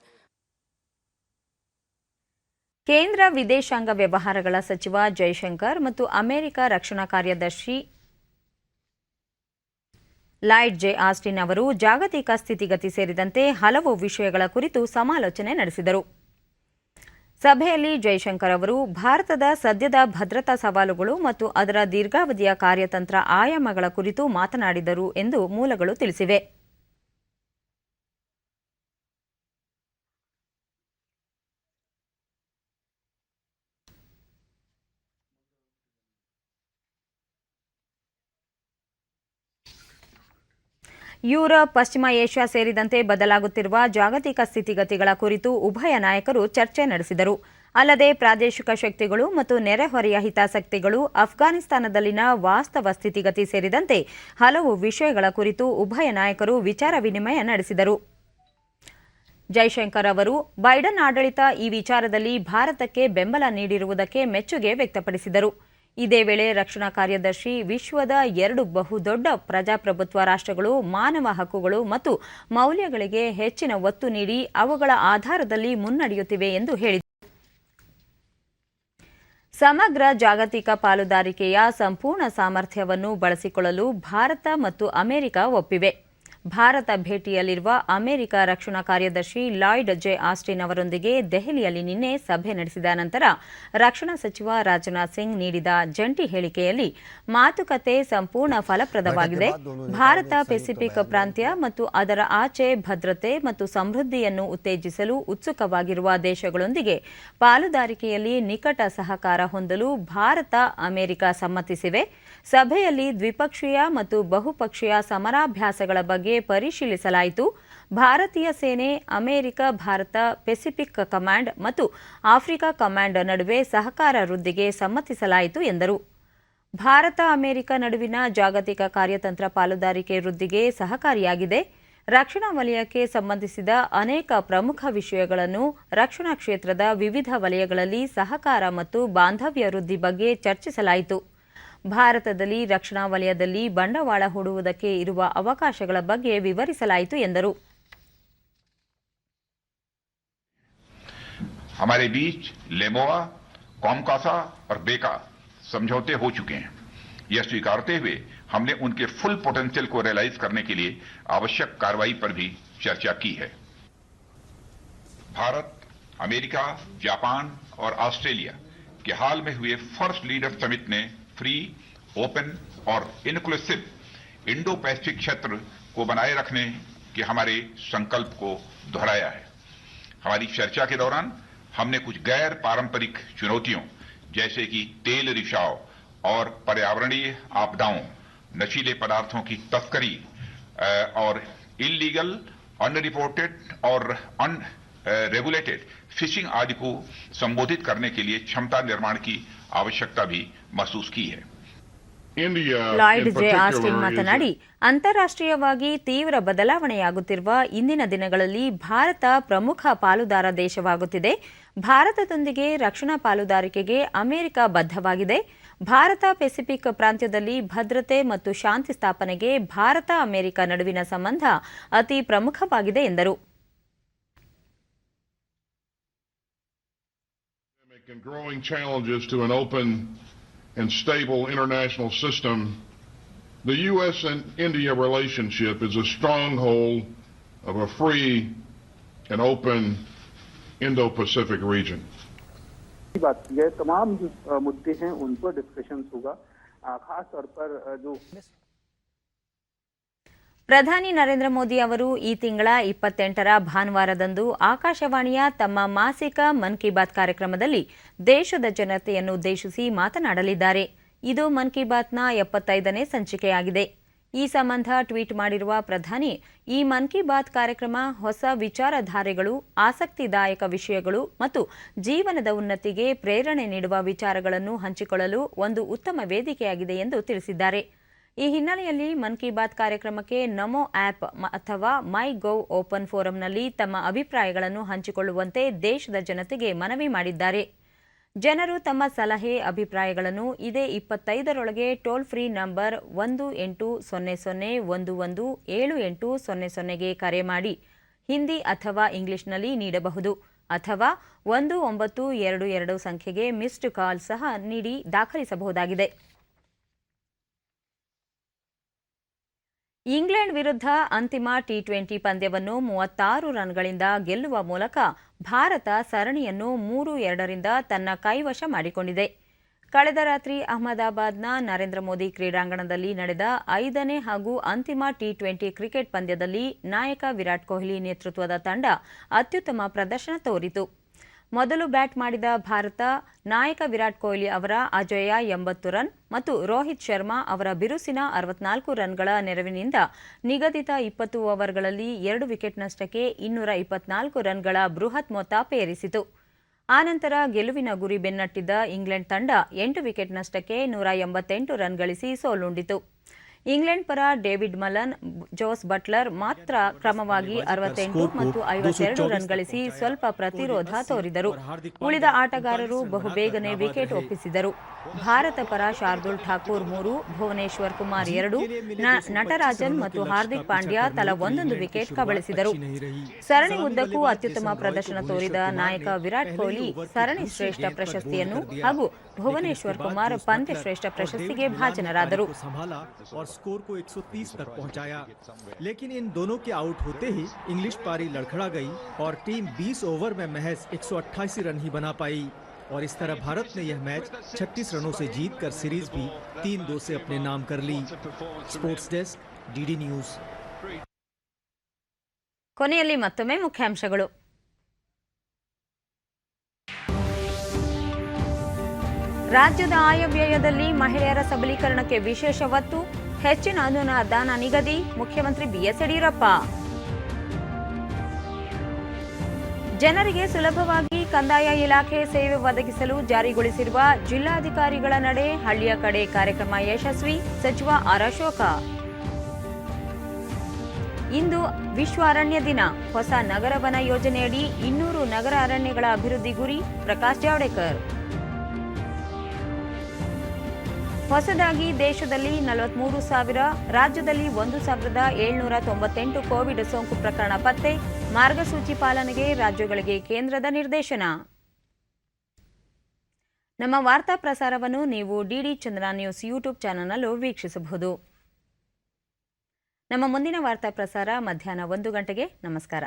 ಕೇಂದ್ರ ವಿದೇಶಾಂಗ ವ್ಯವಹಾರಗಳ ಸಚಿವ ಜೈಶಂಕರ್ ಮತ್ತು ಅಮೆರಿಕ ರಕ್ಷಣಾ ಕಾರ್ಯದರ್ಶಿ ಲಾಯ್ಡ್ ಜೆ ಆಸ್ಟಿನ್ ಅವರು ಜಾಗತಿಕ ಸ್ಥಿತಿಗತಿ ಸೇರಿದಂತೆ ಹಲವು ವಿಷಯಗಳ ಕುರಿತು ಸಮಾಲೋಚನೆ ನಡೆಸಿದರು. ಸಭೆಯಲ್ಲಿ ಜೈಶಂಕರ್ ಅವರು ಭಾರತದ ಸದ್ಯದ ಭದ್ರತಾ ಸವಾಲುಗಳು ಮತ್ತು ಅದರ ದೀರ್ಘಾವಧಿಯ ಕಾರ್ಯತಂತ್ರ ಆಯಾಮಗಳ ಕುರಿತು ಮಾತನಾಡಿದರು ಎಂದು ಮೂಲಗಳು ತಿಳಿಸಿವೆ. ಯುರೋಪ್, ಪಶ್ಚಿಮ ಏಷ್ಯಾ ಸೇರಿದಂತೆ ಬದಲಾಗುತ್ತಿರುವ ಜಾಗತಿಕ ಸ್ಥಿತಿಗತಿಗಳ ಕುರಿತು ಉಭಯ ನಾಯಕರು ಚರ್ಚೆ ನಡೆಸಿದರು. ಅಲ್ಲದೆ ಪ್ರಾದೇಶಿಕ ಶಕ್ತಿಗಳು ಮತ್ತು ನೆರೆಹೊರೆಯ ಹಿತಾಸಕ್ತಿಗಳು, ಅಫ್ಘಾನಿಸ್ತಾನದಲ್ಲಿನ ವಾಸ್ತವ ಸ್ಥಿತಿಗತಿ ಸೇರಿದಂತೆ ಹಲವು ವಿಷಯಗಳ ಕುರಿತು ಉಭಯ ನಾಯಕರು ವಿಚಾರ ವಿನಿಮಯ ನಡೆಸಿದರು. ಜೈಶಂಕರ್ ಅವರು ಬೈಡನ್ ಆಡಳಿತ ಈ ವಿಚಾರದಲ್ಲಿ ಭಾರತಕ್ಕೆ ಬೆಂಬಲ ನೀಡಿರುವುದಕ್ಕೆ ಮೆಚ್ಚುಗೆ ವ್ಯಕ್ತಪಡಿಸಿದರು. ಇದೇ ವೇಳೆ ರಕ್ಷಣಾ ಕಾರ್ಯದರ್ಶಿ ವಿಶ್ವದ 2 ಬಹುದೊಡ್ಡ ಪ್ರಜಾಪ್ರಭುತ್ವ ರಾಷ್ಟ್ರಗಳು ಮಾನವ ಹಕ್ಕುಗಳು ಮತ್ತು ಮೌಲ್ಯಗಳಿಗೆ ಹೆಚ್ಚಿನ ಒತ್ತು ನೀಡಿ ಅವುಗಳ ಆಧಾರದಲ್ಲಿ ಮುನ್ನಡೆಯುತ್ತಿವೆ ಎಂದು ಹೇಳಿದರು. ಸಮಗ್ರ ಜಾಗತಿಕ ಪಾಲುದಾರಿಕೆಯ ಸಂಪೂರ್ಣ ಸಾಮರ್ಥ್ಯವನ್ನು ಬಳಸಿಕೊಳ್ಳಲು ಭಾರತ ಮತ್ತು ಅಮೆರಿಕ ಒಪ್ಪಿವೆ. ಭಾರತ ಭೇಟಿಯಲ್ಲಿರುವ ಅಮೆರಿಕ ರಕ್ಷಣಾ ಕಾರ್ಯದರ್ಶಿ ಲಾಯ್ಡ್ ಜೆ ಆಸ್ಟಿನ್ ಅವರೊಂದಿಗೆ ದೆಹಲಿಯಲ್ಲಿ ನಿನ್ನೆ ಸಭೆ ನಡೆಸಿದ ನಂತರ ರಕ್ಷಣಾ ಸಚಿವ ರಾಜನಾಥ್ ಸಿಂಗ್ ನೀಡಿದ ಜಂಟಿ ಹೇಳಿಕೆಯಲ್ಲಿ ಮಾತುಕತೆ ಸಂಪೂರ್ಣ ಫಲಪ್ರದವಾಗಿದೆ. ಭಾರತ ಪೆಸಿಫಿಕ್ ಪ್ರಾಂತ್ಯ ಮತ್ತು ಅದರ ಆಚೆ ಭದ್ರತೆ ಮತ್ತು ಸಮೃದ್ಧಿಯನ್ನು ಉತ್ತೇಜಿಸಲು ಉತ್ಸುಕವಾಗಿರುವ ದೇಶಗಳೊಂದಿಗೆ ಪಾಲುದಾರಿಕೆಯಲ್ಲಿ ನಿಕಟ ಸಹಕಾರ ಹೊಂದಲು ಭಾರತ ಅಮೆರಿಕ ಸಮ್ಮತಿಸಿವೆ. ಸಭೆಯಲ್ಲಿ ದ್ವಿಪಕ್ಷೀಯ ಮತ್ತು ಬಹುಪಕ್ಷೀಯ ಸಮರಾಭ್ಯಾಸಗಳ ಬಗ್ಗೆ ಪರಿಶೀಲಿಸಲಾಯಿತು. ಭಾರತೀಯ ಸೇನೆ, ಅಮೆರಿಕ ಭಾರತ ಪೆಸಿಫಿಕ್ ಕಮಾಂಡ್ ಮತ್ತು ಆಫ್ರಿಕಾ ಕಮಾಂಡ್ ನಡುವೆ ಸಹಕಾರ ವೃದ್ಧಿಗೆ ಸಮ್ಮತಿಸಲಾಯಿತು ಎಂದರು. ಭಾರತ ಅಮೆರಿಕ ನಡುವಿನ ಜಾಗತಿಕ ಕಾರ್ಯತಂತ್ರ ಪಾಲುದಾರಿಕೆ ವೃದ್ಧಿಗೆ ಸಹಕಾರಿಯಾಗಿದೆ. ರಕ್ಷಣಾ ವಲಯಕ್ಕೆ ಸಂಬಂಧಿಸಿದ ಅನೇಕ ಪ್ರಮುಖ ವಿಷಯಗಳನ್ನು ರಕ್ಷಣಾ ಕ್ಷೇತ್ರದ ವಿವಿಧ ವಲಯಗಳಲ್ಲಿ ಸಹಕಾರ ಮತ್ತು ಬಾಂಧವ್ಯ ವೃದ್ಧಿ ಬಗ್ಗೆ ಚರ್ಚಿಸಲಾಯಿತು. ಭಾರತದಲ್ಲಿ ರಕ್ಷಣಾ ವಲಯದಲ್ಲಿ ಬಂಡವಾಳ ಹೂಡುವುದಕ್ಕೆ ಇರುವ ಅವಕಾಶಗಳ ಬಗ್ಗೆ ವಿವರಿಸಲಾಯಿತು ಎಂದರು. हमारे बीच लेमोआ, कॉमकासा और बेका समझौते हो चुके हैं. यह स्वीकारते हुए हमने उनके फुल पोटेंशियल को रियलाइज करने के लिए आवश्यक कार्रवाई पर भी चर्चा की है. भारत, अमेरिका, जापान और ऑस्ट्रेलिया के हाल में हुए फर्स्ट लीडर समिट ने फ्री, ओपन और इनक्लूसिव इंडो पैसिफिक क्षेत्र को बनाए रखने के हमारे संकल्प को दोहराया है. हमारी चर्चा के दौरान हमने कुछ गैर पारंपरिक चुनौतियों जैसे कि तेल रिसाव और पर्यावरणीय आपदाओं, नशीले पदार्थों की तस्करी और इलीगल, अनरिपोर्टेड और अनरेगुलेटेड फिशिंग आदि को संबोधित करने के लिए क्षमता निर्माण की आवश्यकता भी महसूस की है. ಲಾಯ್ಡ್ ಜೆ ಆಸ್ಟಿನ್ ಮಾತನಾಡಿ, ಅಂತಾರಾಷ್ಟ್ರೀಯವಾಗಿ ತೀವ್ರ ಬದಲಾವಣೆಯಾಗುತ್ತಿರುವ ಇಂದಿನ ದಿನಗಳಲ್ಲಿ ಭಾರತ ಪ್ರಮುಖ ಪಾಲುದಾರ ದೇಶವಾಗುತ್ತಿದೆ. ಭಾರತದೊಂದಿಗೆ ರಕ್ಷಣಾ ಪಾಲುದಾರಿಕೆಗೆ ಅಮೆರಿಕ ಬದ್ಧವಾಗಿದೆ. ಭಾರತ ಪೆಸಿಫಿಕ್ ಪ್ರಾಂತ್ಯದಲ್ಲಿ ಭದ್ರತೆ ಮತ್ತು ಶಾಂತಿ ಸ್ಥಾಪನೆಗೆ ಭಾರತ ಅಮೆರಿಕ ನಡುವಿನ ಸಂಬಂಧ ಅತಿ ಪ್ರಮುಖವಾಗಿದೆ ಎಂದರು. and stable international system, the U.S. and India relationship is a stronghold of a free and open Indo-Pacific region. बात ये तमाम जो मुद्दे हैं उन पर डिस्कशन होगा, खास तौर पर जो ಪ್ರಧಾನಿ ನರೇಂದ್ರ ಮೋದಿ ಅವರು ಈ ತಿಂಗಳ 28ರ ಭಾನುವಾರದಂದು ಆಕಾಶವಾಣಿಯ ತಮ್ಮ ಮಾಸಿಕ ಮನ್ ಕಿ ಬಾತ್ ಕಾರ್ಯಕ್ರಮದಲ್ಲಿ ದೇಶದ ಜನತೆಯನ್ನು ಉದ್ದೇಶಿಸಿ ಮಾತನಾಡಲಿದ್ದಾರೆ. ಇದು ಮನ್ ಕಿ ಬಾತ್ನ 75ನೇ ಸಂಚಿಕೆಯಾಗಿದೆ. ಈ ಸಂಬಂಧ ಟ್ವೀಟ್ ಮಾಡಿರುವ ಪ್ರಧಾನಿ, ಈ ಮನ್ ಕಿ ಬಾತ್ ಕಾರ್ಯಕ್ರಮ ಹೊಸ ವಿಚಾರಧಾರೆಗಳು, ಆಸಕ್ತಿದಾಯಕ ವಿಷಯಗಳು ಮತ್ತು ಜೀವನದ ಉನ್ನತಿಗೆ ಪ್ರೇರಣೆ ನೀಡುವ ವಿಚಾರಗಳನ್ನು ಹಂಚಿಕೊಳ್ಳಲು ಒಂದು ಉತ್ತಮ ವೇದಿಕೆಯಾಗಿದೆ ಎಂದು ತಿಳಿಸಿದ್ದಾರೆ. ಈ ಹಿನ್ನೆಲೆಯಲ್ಲಿ ಮನ್ ಕಿ ಬಾತ್ ಕಾರ್ಯಕ್ರಮಕ್ಕೆ ನಮೋ ಆಪ್ ಅಥವಾ ಮೈ ಗೌ ಓಪನ್ ಫೋರಂನಲ್ಲಿ ತಮ್ಮ ಅಭಿಪ್ರಾಯಗಳನ್ನು ಹಂಚಿಕೊಳ್ಳುವಂತೆ ದೇಶದ ಜನತೆಗೆ ಮನವಿ ಮಾಡಿದ್ದಾರೆ. ಜನರು ತಮ್ಮ ಸಲಹೆ, ಅಭಿಪ್ರಾಯಗಳನ್ನು ಇದೇ 25ರೊಳಗೆ ಟೋಲ್ ಫ್ರೀ ನಂಬರ್ 1800117800ಗೆ ಕರೆ ಮಾಡಿ ಹಿಂದಿ ಅಥವಾ ಇಂಗ್ಲಿಷ್ನಲ್ಲಿ ನೀಡಬಹುದು ಅಥವಾ 1922 ಸಂಖ್ಯೆಗೆ ಮಿಸ್ಡ್ ಕಾಲ್ ಸಹ ನೀಡಿ ದಾಖಲಿಸಬಹುದಾಗಿದೆ. ಇಂಗ್ಲೆಂಡ್ ವಿರುದ್ಧ ಅಂತಿಮ ಟಿ20 ಪಂದ್ಯವನ್ನು 36 ರನ್ಗಳಿಂದ ಗೆಲ್ಲುವ ಮೂಲಕ ಭಾರತ ಸರಣಿಯನ್ನು 3-2ರಿಂದ ತನ್ನ ಕೈವಶ ಮಾಡಿಕೊಂಡಿದೆ. ಕಳೆದ ರಾತ್ರಿ ಅಹಮದಾಬಾದ್ನ ನರೇಂದ್ರ ಮೋದಿ ಕ್ರೀಡಾಂಗಣದಲ್ಲಿ ನಡೆದ 5ನೇ ಹಾಗೂ ಅಂತಿಮ ಟಿ20 ಕ್ರಿಕೆಟ್ ಪಂದ್ಯದಲ್ಲಿ ನಾಯಕ ವಿರಾಟ್ ಕೊಹ್ಲಿ ನೇತೃತ್ವದ ತಂಡ ಅತ್ಯುತ್ತಮ ಪ್ರದರ್ಶನ ತೋರಿತು. ಮೊದಲು ಬ್ಯಾಟ್ ಮಾಡಿದ ಭಾರತ ನಾಯಕ ವಿರಾಟ್ ಕೊಹ್ಲಿ ಅವರ ಅಜೇಯ 80 ರನ್ ಮತ್ತು ರೋಹಿತ್ ಶರ್ಮಾ ಅವರ ಬಿರುಸಿನ 64 ರನ್ಗಳ ನೆರವಿನಿಂದ ನಿಗದಿತ 20 ಓವರ್ಗಳಲ್ಲಿ 2 ವಿಕೆಟ್ ನಷ್ಟಕ್ಕೆ 224 ರನ್ಗಳ ಬೃಹತ್ ಮೊತ್ತ ಪೇರಿಸಿತು. ಆನಂತರ ಗೆಲುವಿನ ಗುರಿ ಬೆನ್ನಟ್ಟಿದ್ದ ಇಂಗ್ಲೆಂಡ್ ತಂಡ 8 ವಿಕೆಟ್ ನಷ್ಟಕ್ಕೆ 188 ರನ್ ಗಳಿಸಿ ಸೋಲುಂಡಿತು. ಇಂಗ್ಲೆಂಡ್ ಪರ ಡೇವಿಡ್ ಮಲನ್, ಜೋಸ್ ಬಟ್ಲರ್ ಮಾತ್ರ ಕ್ರಮವಾಗಿ 68 ಮತ್ತು 52 ರನ್ ಗಳಿಸಿ ಸ್ವಲ್ಪ ಪ್ರತಿರೋಧ ತೋರಿದರು. ಉಳಿದ ಆಟಗಾರರು ಬಹುಬೇಗನೆ ವಿಕೆಟ್ ಒಪ್ಪಿಸಿದರು. ಭಾರತ ಪರ ಶಾರ್ದುಲ್ ಠಾಕೂರ್ 3, ಭುವನೇಶ್ವರ್ ಕುಮಾರ್ 2, ನಟರಾಜನ್ ಮತ್ತು ಹಾರ್ದಿಕ್ ಪಾಂಡ್ಯ ತಲಾ 1 ವಿಕೆಟ್ ಕಬಳಿಸಿದರು. ಸರಣಿ ಉದ್ದಕ್ಕೂ ಅತ್ಯುತ್ತಮ ಪ್ರದರ್ಶನ ತೋರಿದ ನಾಯಕ ವಿರಾಟ್ ಕೊಹ್ಲಿ ಸರಣಿ ಶ್ರೇಷ್ಠ ಪ್ರಶಸ್ತಿಯನ್ನು ಹಾಗೂ ಭುವನೇಶ್ವರ್ ಕುಮಾರ್ ಪಂದ್ಯ ಶ್ರೇಷ್ಠ ಪ್ರಶಸ್ತಿಗೆ ಭಾಜನರಾದರು. स्कोर को 130 तक पहुंचाया, लेकिन इन दोनों के आउट होते ही इंग्लिश पारी लड़खड़ा गई और टीम 20 ओवर में महज 188 रन ही बना पाई और इस तरह भारत ने यह मैच 36 रनों से जीतकर सीरीज भी 3-2 से अपने नाम कर ली। Sports desk, DD news. ಕೊನೆಯಲ್ಲಿ ಮತ್ತೊಮ್ಮೆ ಮುಖ್ಯಾಂಶಗಳು. ರಾಜ್ಯದ ಆಯವ್ಯಯದಲ್ಲಿ ಮಹಿಳೆಯರ ಸಬಲೀಕರಣಕ್ಕೆ ವಿಶೇಷ ಒತ್ತು, ಹೆಚ್ಚಿನ ಅನುದಾನ ನಿಗದಿ, ಮುಖ್ಯಮಂತ್ರಿ ಬಿಎಸ್ ಯಡಿಯೂರಪ್ಪ. ಜನರಿಗೆ ಸುಲಭವಾಗಿ ಕಂದಾಯ ಇಲಾಖೆ ಸೇವೆ ಒದಗಿಸಲು ಜಾರಿಗೊಳಿಸಿರುವ ಜಿಲ್ಲಾಧಿಕಾರಿಗಳ ನಡೆ ಹಳ್ಳಿಯ ಕಡೆ ಕಾರ್ಯಕ್ರಮ ಯಶಸ್ವಿ, ಸಚಿವ ಆರ್ ಅಶೋಕ. ಇಂದು ವಿಶ್ವ ಅರಣ್ಯ ದಿನ, ಹೊಸ ನಗರ ವನ ಯೋಜನೆಯಡಿ 200 ನಗರ ಅರಣ್ಯಗಳ ಅಭಿವೃದ್ಧಿ ಗುರಿ, ಪ್ರಕಾಶ್ ಜಾವಡೇಕರ್. ಹೊಸದಾಗಿ ದೇಶದಲ್ಲಿ 43,000, ರಾಜ್ಯದಲ್ಲಿ 1,798 ಕೋವಿಡ್ ಸೋಂಕು ಪ್ರಕರಣ ಪತ್ತೆ, ಮಾರ್ಗಸೂಚಿ ಪಾಲನೆಗೆ ರಾಜ್ಯಗಳಿಗೆ ಕೇಂದ್ರದ ನಿರ್ದೇಶನ. ನಮ್ಮ ವಾರ್ತಾ ಪ್ರಸಾರವನ್ನು ನೀವು ಡಿಡಿ ಚಂದನ ನ್ಯೂಸ್ ಯೂಟ್ಯೂಬ್ ಚಾನೆಲ್ನಲ್ಲೂ ವೀಕ್ಷಿಸಬಹುದು. ನಮ್ಮ ಮುಂದಿನ ವಾರ್ತಾ ಪ್ರಸಾರ ಮಧ್ಯಾಹ್ನ 1 ಗಂಟೆಗೆ. ನಮಸ್ಕಾರ.